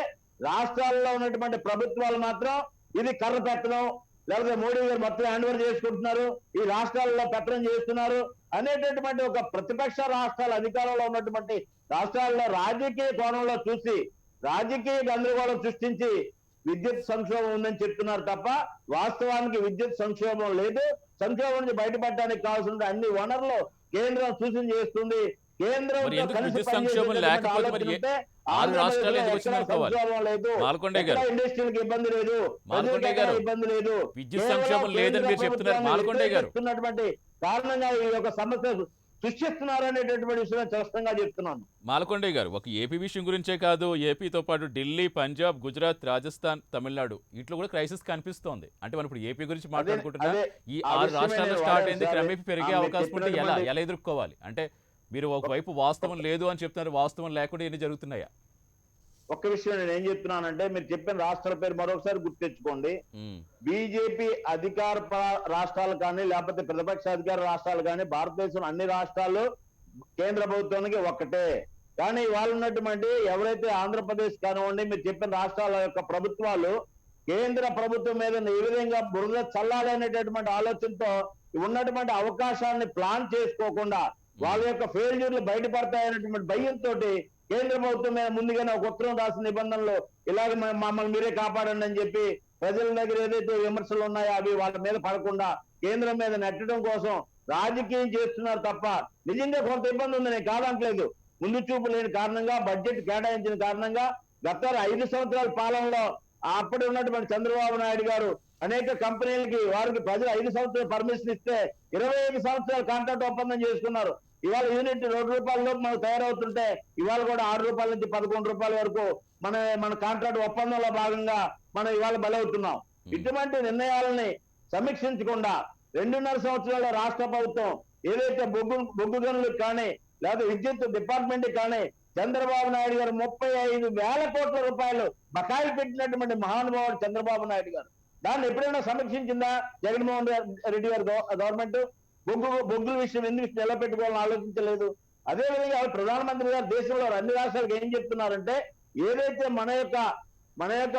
రాష్ట్రాల్లో ఉన్నటువంటి ప్రభుత్వాలు మాత్రం ఇది కర్ర పెట్టడం, లేకపోతే మోడీ గారు మొత్తం హ్యాండ్ ఓవర్ చేసుకుంటున్నారు, ఈ రాష్ట్రాల్లో పెట్టడం చేస్తున్నారు అనేటటువంటి ఒక ప్రతిపక్ష రాష్ట్రాల అధికారంలో ఉన్నటువంటి రాష్ట్రాల్లో రాజకీయ కోణంలో చూసి రాజకీయ గందరగోళం సృష్టించి విద్యుత్ సంక్షోభం ఉందని చెప్తున్నారు తప్ప వాస్తవానికి విద్యుత్ సంక్షోభం లేదు. సంక్షోభం నుంచి బయటపడడానికి కావాల్సిన అన్ని వనరులు కేంద్రం సూచన చేస్తుంది. మరి ఎందుకు విద్యుత్ సంక్షోభం లేకపోతే మరి 6 రాష్ట్రాలు ఎందుకు వచ్చింది అనుకోవాలి? మాల్కొండే గారు, ఇండస్ట్రీలకు ఇబ్బంది లేదు, మాల్కొండే గారు, ఇబ్బంది లేదు, విద్యుత్ సంక్షోభం లేదని మీరు చెప్తున్నారు. మాల్కొండే గారు కారణంగా ఈ యొక్క సమస్య సృష్టిస్తున్నారు అనేటటువంటి విషయం స్పష్టంగా చెప్తున్నాను. మాల్కొండే గారు, ఒక ఏపీ విషయం గురించే కాదు, ఏపీతో పాటు ఢిల్లీ, పంజాబ్, గుజరాత్, రాజస్థాన్, తమిళనాడు ఇట్లా కూడా క్రైసిస్ కనిపిస్తోంది. అంటే మనం ఇప్పుడు ఏపీ గురించి మాట్లాడుకుంటున్నా, ఈ 6 రాష్ట్రాల్లో స్టార్ట్ అయింది, క్రమేపీ పెరిగే అవకాశం ఉంటే ఎలా ఎదుర్కోవాలి? అంటే మీరు ఒకవైపు వాస్తవం లేదు అని చెప్తున్నారు, వాస్తవం లేకుండా ఎన్ని జరుగుతున్నాయా? ఒక్క విషయం నేను ఏం చెప్తున్నానంటే, మీరు చెప్పిన రాష్ట్రాల పేరు మరొకసారి గుర్తు తెచ్చుకోండి. బీజేపీ అధికార రాష్ట్రాలు కానీ లేకపోతే ప్రతిపక్ష అధికార రాష్ట్రాలు కానీ భారతదేశంలో అన్ని రాష్ట్రాలు కేంద్ర ప్రభుత్వానికి ఒక్కటే. కానీ వాళ్ళు ఉన్నటువంటి ఎవరైతే ఆంధ్రప్రదేశ్ కానివ్వండి, మీరు చెప్పిన రాష్ట్రాల యొక్క ప్రభుత్వాలు కేంద్ర ప్రభుత్వం మీద ఏ విధంగా బురద చల్లాలనేటటువంటి ఆలోచనతో ఉన్నటువంటి అవకాశాన్ని ప్లాన్ చేసుకోకుండా వాళ్ళ యొక్క ఫెయిల్యూర్లు బయటపడతాయనేటువంటి భయంతో కేంద్ర ప్రభుత్వం మీద ముందుగానే ఒక ఉత్తరం రాసిన నిబంధనలు ఇలాగ మమ్మల్ని మీరే కాపాడండి అని చెప్పి ప్రజల దగ్గర ఏదైతే విమర్శలు ఉన్నాయో అవి వాళ్ళ మీద పడకుండా కేంద్రం మీద నెట్టడం కోసం రాజకీయం చేస్తున్నారు తప్ప నిజంగా కొంత ఇబ్బంది ఉంది, నేను కాదంటలేదు. ముందు చూపు లేని కారణంగా, బడ్జెట్ కేటాయించిన కారణంగా గత 5 సంవత్సరాల పాలనలో అప్పటి ఉన్నటువంటి చంద్రబాబు నాయుడు గారు అనేక కంపెనీలకి వారికి ప్రజలు 5 సంవత్సరాలు పర్మిషన్ ఇస్తే 25 సంవత్సరాలు కాంట్రాక్ట్ ఒప్పందం చేసుకున్నారు. ఇవాళ యూనిట్ 2 రూపాయల్లో మనకు తయారవుతుంటే ఇవాళ కూడా 6 రూపాయల నుంచి 11 రూపాయల వరకు మన కాంట్రాక్ట్ ఒప్పందంలో భాగంగా మనం ఇవాళ బలవుతున్నాం. ఇటువంటి నిర్ణయాలని సమీక్షించకుండా 2.5 సంవత్సరాల రాష్ట్ర ప్రభుత్వం ఏదైతే బొగ్గు గనులకు కానీ లేదా విద్యుత్ డిపార్ట్మెంట్ కానీ చంద్రబాబు నాయుడు గారు 35,000 కోట్ల రూపాయలు బకాయిలు పెట్టినటువంటి మహానుభావుడు చంద్రబాబు నాయుడు గారు దాన్ని ఎప్పుడైనా సమీక్షించిందా జగన్మోహన్ రెడ్డి గారు గవర్నమెంట్? బొగ్గుల విషయం ఎందుకు నిలబెట్టుకోవాలని ఆలోచించలేదు. అదేవిధంగా ప్రధానమంత్రి గారు దేశంలో అన్ని రాష్ట్రాలకు ఏం చెప్తున్నారంటే, ఏదైతే మన యొక్క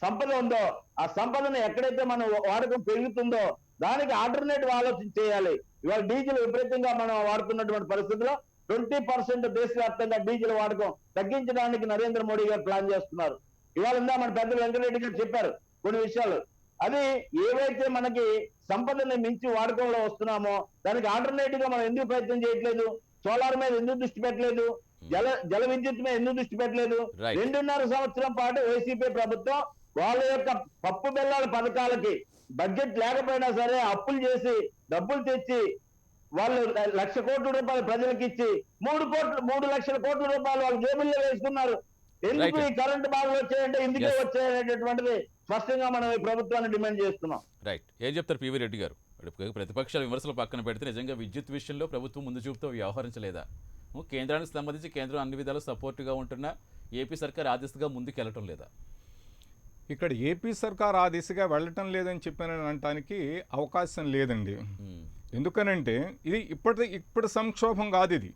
సంపద ఉందో ఆ సంపదను ఎక్కడైతే మన వాడకం పెరుగుతుందో దానికి ఆల్టర్నేటివ్ ఆలోచన చేయాలి. ఇవాళ డీజిల్ విపరీతంగా మనం వాడుతున్నటువంటి పరిస్థితుల్లో 20% దేశవ్యాప్తంగా డీజిల్ వాడకం తగ్గించడానికి నరేంద్ర మోడీ గారు ప్లాన్ చేస్తున్నారు. ఇవాళ మన పెద్ద వెంకటరెడ్డి గారు చెప్పారు కొన్ని విషయాలు. అది ఏవైతే మనకి సంపదని మించి వాడకంలో వస్తున్నామో దానికి ఆల్టర్నేటివ్ గా మనం ఎందుకు ప్రయత్నం చేయట్లేదు? సోలార్ మీద ఎందుకు దృష్టి పెట్టలేదు? జల విద్యుత్ మీద ఎందుకు దృష్టి పెట్టలేదు? 2.5 సంవత్సరం పాటు వైసీపీ ప్రభుత్వం వాళ్ళ యొక్క పప్పు బెల్లాల పథకాలకి బడ్జెట్ లేకపోయినా సరే అప్పులు చేసి డబ్బులు తెచ్చి వాళ్ళు 1,00,000 కోట్ల రూపాయలు ప్రజలకు ఇచ్చి 3 లక్షల కోట్ల రూపాయలు వాళ్ళు జేబుల్లో వేసుకున్నారు. ఎందుకు ఈ కరెంటు బాగా వచ్చాయంటే ఇందుకే వచ్చాయనేటటువంటిది స్పష్టంగా మనం ఈ ప్రభుత్వాన్ని డిమాండ్ చేస్తున్నాం. రైట్, ఏం చెప్తారు పివి రెడ్డి గారు? ప్రతిపక్షాల విమర్శలు పక్కన పెడితే నిజంగా విద్యుత్ విషయంలో ప్రభుత్వం ముందు చూపుతో వ్యవహరించలేదా? కేంద్రానికి సంబంధించి కేంద్రం అన్ని విధాలు సపోర్ట్గా ఉంటున్నా ఏపీ సర్కార్ ఆ దిశగా ముందుకెళ్ళటం లేదా? ఇక్కడ ఏపీ సర్కార్ ఆ దిశగా వెళ్ళటం లేదని చెప్పడానికి అవకాశం లేదండి. ఎందుకనంటే ఇది ఇప్పుడు సంక్షోభం కాదు. ఇది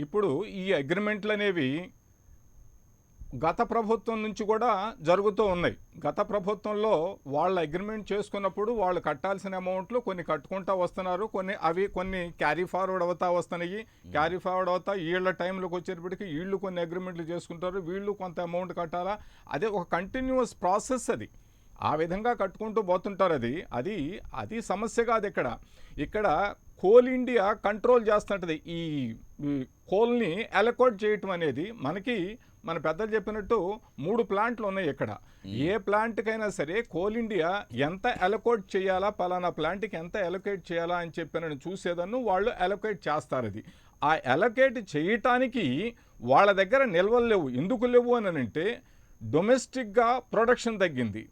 ఇప్పుడు ఈ అగ్రిమెంట్లు అనేవి గత ప్రభుత్వం నుంచి కూడా జరుగుతూ ఉన్నాయి. గత ప్రభుత్వంలో వాళ్ళ అగ్రిమెంట్ చేసుకున్నప్పుడు వాళ్ళు కట్టాల్సిన అమౌంట్లు కొన్ని కట్టుకుంటా వస్తున్నారు, కొన్ని క్యారీ ఫార్వర్డ్ అవుతా వస్తున్నాయి. క్యారీ ఫార్వర్డ్ అవుతా వీళ్ళ టైంలోకి వచ్చేటప్పటికి వీళ్ళు కొన్ని అగ్రిమెంట్లు చేసుకుంటారు, వీళ్ళు కొంత అమౌంట్ కట్టాలా. అదే ఒక కంటిన్యూస్ ప్రాసెస్ అది. ఆ విధంగా కట్టుకుంటూ పోతుంటారు. అది సమస్య కాదు. ఇక్కడ కోల్ ఇండియా కంట్రోల్ చేస్తుంటుంది. ఈ కోల్ని అలొకేట్ చేయటం అనేది మన పెద్దలు చెప్పినట్టు 3 ప్లాంట్లు ఉన్నాయి ఇక్కడ. ఏ ప్లాంట్కైనా సరే కోల్ ఇండియా ఎంత అలొకేట్ చేయాలా, పలానా ప్లాంట్కి ఎంత అలొకేట్ చేయాలా అని చెప్పినని చూసేదన్ను వాళ్ళు అలొకేట్ చేస్తారు. ఆ అలొకేట్ చేయటానికి వాళ్ళ దగ్గర నిల్వలు లేవు. ఎందుకు లేవు అని అంటే డొమెస్టిక్గా ప్రొడక్షన్ తగ్గింది,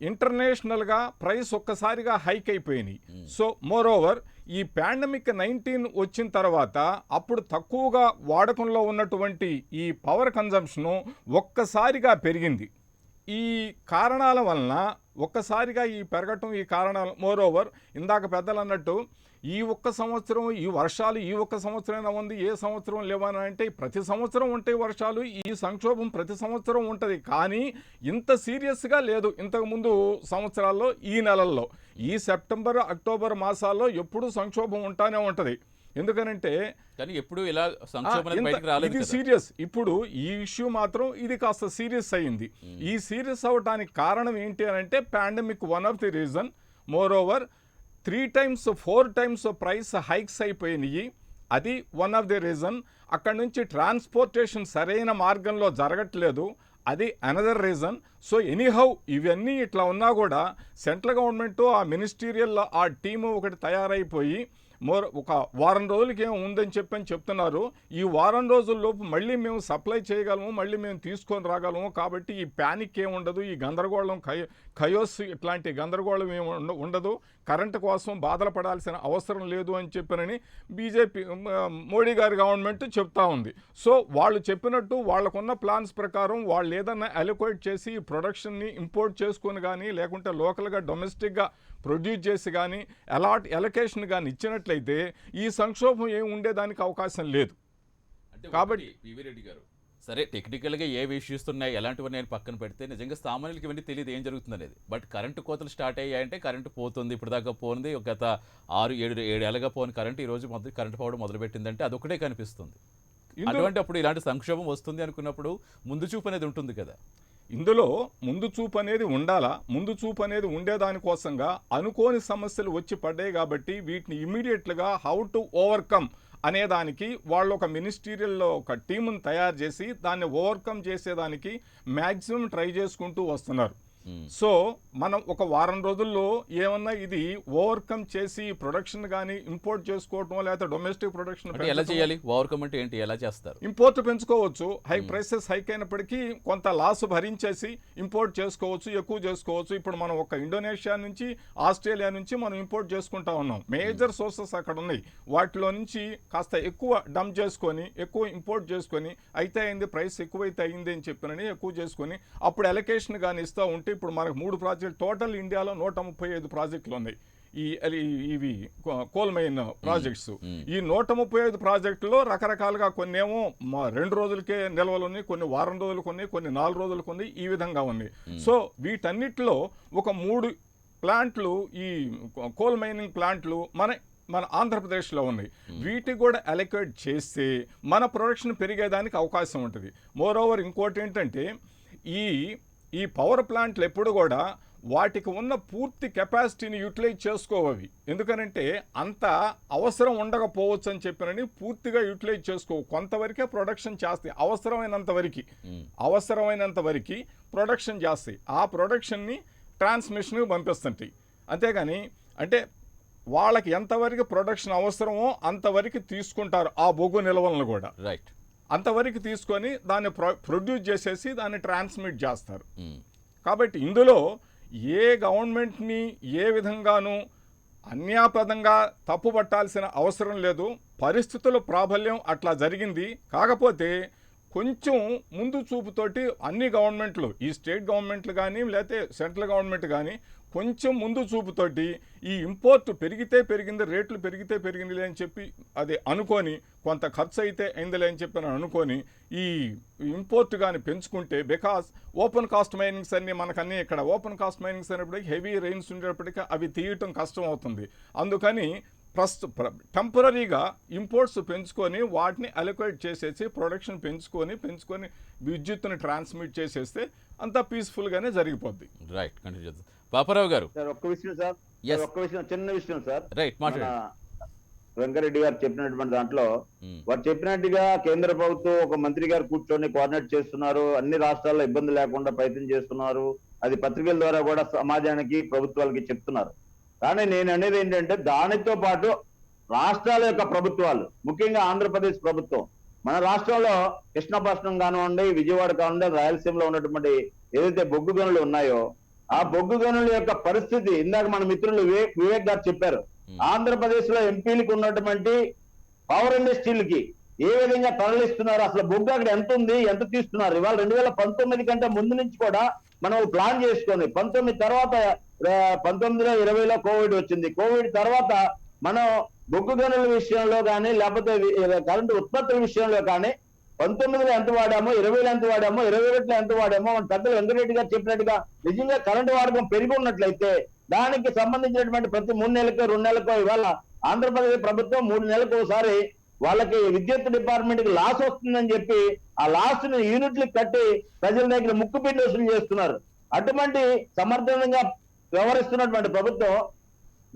ఇంటర్నేషనల్గా ప్రైస్ ఒక్కసారిగా హైక్ అయిపోయినాయి. సో మోర్ ఓవర్ ఈ పాండమిక్ 19 వచ్చిన తర్వాత అప్పుడు తక్కువగా వాడకంలో ఉన్నటువంటి ఈ పవర్ కన్జంప్షను ఒక్కసారిగా పెరిగింది. ఈ కారణాల వలన ఒక్కసారిగా ఈ పెరగటం, ఈ కారణాలు మోర్ ఓవర్ ఇందాక పెద్దలు అన్నట్టు ఈ ఒక్క సంవత్సరం ఈ వర్షాలు ఈ ఒక్క సంవత్సరమైనా ఉంది, ఏ సంవత్సరం లేవని అంటే ప్రతి సంవత్సరం ఉంటాయి వర్షాలు. ఈ సంక్షోభం ప్రతి సంవత్సరం ఉంటుంది, కానీ ఇంత సీరియస్గా లేదు ఇంతకుముందు సంవత్సరాల్లో. ఈ నెలల్లో ఈ సెప్టెంబర్ అక్టోబర్ మాసాల్లో ఎప్పుడూ సంక్షోభం ఉంటానే ఉంటుంది. ఎందుకనంటే కానీ ఎప్పుడు ఇలా సంక్షోభం బయటికి రాలేదు. ఇది సీరియస్. ఇప్పుడు ఈ ఇష్యూ మాత్రం ఇది కాస్త సీరియస్ అయ్యింది. ఈ సీరియస్ అవడానికి కారణం ఏంటి అని అంటే pandemic one of the reason. More over 3 times 4 times price hikes అయిపోయినాయి. అది వన్ ఆఫ్ ది రీజన్. అక్కడ నుంచి ట్రాన్స్పోర్టేషన్ సరైన మార్గంలో జరగట్లేదు, అది అనదర్ రీజన్. సో ఎనీహౌ ఇవన్నీ ఇట్లా ఉన్నా కూడా సెంట్రల్ గవర్నమెంట్ ఆ మినిస్టీరియల్ ఆ టీము ఒకటి తయారైపోయి ఒక వారం రోజులకి ఏమో ఉందని చెప్తున్నారు. ఈ వారం రోజుల్లోపు మళ్ళీ మేము సప్లై చేయగలము, మళ్ళీ మేము తీసుకొని రాగలము. కాబట్టి ఈ ప్యానిక్ ఏమి ఉండదు, ఈ గందరగోళం ఖయోస్ ఇట్లాంటి గందరగోళం ఏమి ఉండదు, కరెంటు కోసం బాధలు పడాల్సిన అవసరం లేదు అని చెప్పినని బీజేపీ మోడీ గారి గవర్నమెంట్ చెప్తా ఉంది. సో వాళ్ళు చెప్పినట్టు వాళ్ళకున్న ప్లాన్స్ ప్రకారం వాళ్ళు ఏదన్నా అలొకేట్ చేసి ప్రొడక్షన్ని ఇంపోర్ట్ చేసుకొని కానీ లేకుంటే లోకల్గా డొమెస్టిక్గా ప్రొడ్యూస్ చేసి కానీ ఎలకేషన్ కానీ ఇచ్చినట్లయితే ఈ సంక్షోభం ఏమి ఉండేదానికి అవకాశం లేదు. కాబట్టి పివి రెడ్డి గారు సరే టెక్నికల్గా ఏవి ఇష్యూస్ ఉన్నాయి ఎలాంటివి నేను పక్కన పెడితే నిజంగా సామాన్యులకి ఇవన్నీ తెలియదు ఏం జరుగుతుంది అనేది. బట్ కరెంటు కోతలు స్టార్ట్ అయ్యాయంటే కరెంటు పోతుంది, ఇప్పుడు దాకా పోయింది, గత 6-7 ఏళ్ళగా పోని కరెంటు ఈ రోజు కరెంటు పోవడం మొదలుపెట్టిందంటే అదొకటే కనిపిస్తుంది. అటువంటి అప్పుడు ఇలాంటి సంక్షోభం వస్తుంది అనుకున్నప్పుడు ముందు చూపు అనేది ఉంటుంది కదా. ఇందులో ముందు చూపు అనేది ఉండాలా. ముందు చూపు అనేది ఉండేదానికోసంగా అనుకోని సమస్యలు వచ్చి పడ్డాయి కాబట్టి వీటిని ఇమీడియట్గా హౌ టు ఓవర్కమ్ అనేదానికి వాళ్ళు ఒక మినిస్టీరియల్లో ఒక టీమును తయారు చేసి దాన్ని ఓవర్కమ్ చేసేదానికి మ్యాక్సిమం ట్రై చేసుకుంటూ వస్తున్నారు. సో మనం ఒక వారం రోజుల్లో ఏమన్నా ఇది ఓవర్కమ్ చేసి ప్రొడక్షన్ కానీ ఇంపోర్ట్ చేసుకోవటం లేకపోతే డొమెస్టిక్ ప్రొడక్షన్ ఎలా చేయాలి? ఓవర్కమ్ అంటే ఏంటి, ఎలా చేస్తారు? ఇంపోర్ట్ పెంచుకోవచ్చు. హై ప్రైసెస్ హైక్ అయినప్పటికీ కొంత లాస్ భరించేసి ఇంపోర్ట్ చేసుకోవచ్చు, ఎక్కువ చేసుకోవచ్చు. ఇప్పుడు మనం ఒక ఇండోనేషియా నుంచి ఆస్ట్రేలియా నుంచి మనం ఇంపోర్ట్ చేసుకుంటా ఉన్నాం. మేజర్ సోర్సెస్ అక్కడ ఉన్నాయి. వాటిలో నుంచి కాస్త ఎక్కువ డంప్ చేసుకొని ఎక్కువ ఇంపోర్ట్ చేసుకొని అయితే అయింది ప్రైస్ ఎక్కువైతే అయింది అని చెప్పినని ఎక్కువ చేసుకొని అప్పుడు అలొకేషన్ కానీ ఇస్తూ ఉంటే ఇప్పుడు మనకు 3 ప్రాజెక్టులు టోటల్ ఇండియాలో 135 ప్రాజెక్టులు ఉన్నాయి. ఇవి కోల్ మైన్ ప్రాజెక్ట్స్. ఈ 135 ప్రాజెక్టులో రకరకాలుగా కొన్ని ఏమో 2 రోజులకే నిల్వలు ఉన్నాయి, కొన్ని వారం రోజులకు ఉన్నాయి, కొన్ని 4 రోజులకు ఉన్నాయి, ఈ విధంగా ఉన్నాయి. సో వీటన్నిటిలో ఒక 3 ప్లాంట్లు ఈ కోల్ మైనింగ్ ప్లాంట్లు మన ఆంధ్రప్రదేశ్లో ఉన్నాయి. వీటికి కూడా అలొకేట్ చేస్తే మన ప్రొడక్షన్ పెరిగేదానికి అవకాశం ఉంటుంది. మోర్ ఓవర్ ఇంకోటి ఏంటంటే ఈ పవర్ ప్లాంట్లు ఎప్పుడు కూడా వాటికి ఉన్న పూర్తి కెపాసిటీని యూటిలైజ్ చేసుకోవవి. ఎందుకనంటే అంత అవసరం ఉండకపోవచ్చు అని చెప్పినని పూర్తిగా యూటిలైజ్ చేసుకోవు. కొంతవరకే ప్రొడక్షన్ చేస్తాయి, అవసరమైనంత వరకు ప్రొడక్షన్ చేస్తాయి. ఆ ప్రొడక్షన్ని ట్రాన్స్మిషన్కి పంపిస్తుంటాయి. అంతేగాని అంటే వాళ్ళకి ఎంతవరకు ప్రొడక్షన్ అవసరమో అంతవరకు తీసుకుంటారు. ఆ బొగ్గు నిల్వలను కూడా రైట్ అంతవరకు తీసుకొని దాన్ని ప్రొడ్యూస్ చేసేసి దాన్ని ట్రాన్స్మిట్ చేస్తారు. కాబట్టి ఇందులో ఏ గవర్నమెంట్ని ఏ విధంగానూ అన్యాపదంగా తప్పు పట్టాల్సిన అవసరం లేదు. పరిస్థితుల ప్రాబల్యం అట్లా జరిగింది. కాకపోతే కొంచెం ముందు చూపుతోటి అన్ని గవర్నమెంట్లు, ఈ స్టేట్ గవర్నమెంట్లు కానీ లేకపోతే సెంట్రల్ గవర్నమెంట్ కానీ కొంచెం ముందు చూపుతోటి ఈ ఇంపోర్ట్ పెరిగితే పెరిగింది, రేట్లు పెరిగితే పెరిగిందిలే అని చెప్పి అది అనుకొని, కొంత ఖర్చు అయితే అయిందిలే అని చెప్పి అనుకొని ఈ ఇంపోర్ట్ కానీ పెంచుకుంటే, బికాస్ ఓపెన్ కాస్ట్ మైనింగ్స్ అన్నీ మనకన్నీ ఇక్కడ ఓపెన్ కాస్ట్ మైనింగ్స్ అనేప్పటికీ హెవీ రెయిన్స్ ఉండేటప్పటికీ అవి తీయటం కష్టం అవుతుంది. అందుకని టెంపరీగా ఇంపోర్ట్స్ పెంచుకొని వాటిని అలొకేట్ చేసేసి ప్రొడక్షన్ పెంచుకొని విద్యుత్తుని ట్రాన్స్మిట్ చేసేస్తే అంతా పీస్ఫుల్గానే జరిగిపోద్ది. రైట్, కంటిన్యూ చేద్దాం. పాపారావు గారు. సార్ ఒక్క విషయం సార్, ఒక్క విషయం, చిన్న విషయం సార్. రైట్, మాట్లాడండి. వెంకరెడ్డి గారు చెప్పినటువంటి దాంట్లో వారు చెప్పినట్టుగా కేంద్ర ప్రభుత్వం ఒక మంత్రి గారు కూర్చొని కోఆర్డినేట్ చేస్తున్నారు, అన్ని రాష్ట్రాల్లో ఇబ్బంది లేకుండా ప్రయత్నం చేస్తున్నారు, అది పత్రికల ద్వారా కూడా సమాజానికి ప్రభుత్వాలకి చెప్తున్నారు. కానీ నేను అనేది ఏంటంటే దానితో పాటు రాష్ట్రాల యొక్క ప్రభుత్వాలు, ముఖ్యంగా ఆంధ్రప్రదేశ్ ప్రభుత్వం, మన రాష్ట్రంలో కృష్ణపట్నం కానివ్వండి, విజయవాడ కానివ్వండి, రాయలసీమలో ఉన్నటువంటి ఏదైతే బొగ్గు గనులు ఉన్నాయో ఆ బొగ్గు గనుల యొక్క పరిస్థితి ఇందాక మన మిత్రులు వివేక్ గారు చెప్పారు. ఆంధ్రప్రదేశ్ లో ఎంపీలకు ఉన్నటువంటి పవర్ ఇండస్ట్రీలకి ఏ విధంగా తరలిస్తున్నారు, అసలు బొగ్గు అక్కడ ఎంత ఉంది, ఎంత తీస్తున్నారు. ఇవాళ 2019 కంటే ముందు నుంచి కూడా మనం ప్లాన్ చేసుకొని 19 తర్వాత 19లో 20లో కోవిడ్ వచ్చింది. కోవిడ్ తర్వాత మనం బొగ్గు గనుల విషయంలో కానీ లేకపోతే కరెంటు ఉత్పత్తుల విషయంలో కానీ 19లో ఎంత వాడామో, 20లో ఎంత వాడామో, 21లో ఎంత వాడామో, మన పెద్దలు వెంకటరెడ్డి గారు చెప్పినట్టుగా నిజంగా కరెంటు వాడకం పెరిగి ఉన్నట్లయితే దానికి సంబంధించినటువంటి ప్రతి 3 నెలలకో 2 నెలలకో ఇవాళ ఆంధ్రప్రదేశ్ ప్రభుత్వం 3 నెలలకు ఒకసారి వాళ్ళకి విద్యుత్ డిపార్ట్మెంట్ కి లాస్ వస్తుందని చెప్పి ఆ లాస్ ని యూనిట్లు కట్టి ప్రజల దగ్గర ముక్కుపిండి వసూలు చేస్తున్నారు. అటువంటి సమర్థనంగా వ్యవహరిస్తున్నటువంటి ప్రభుత్వం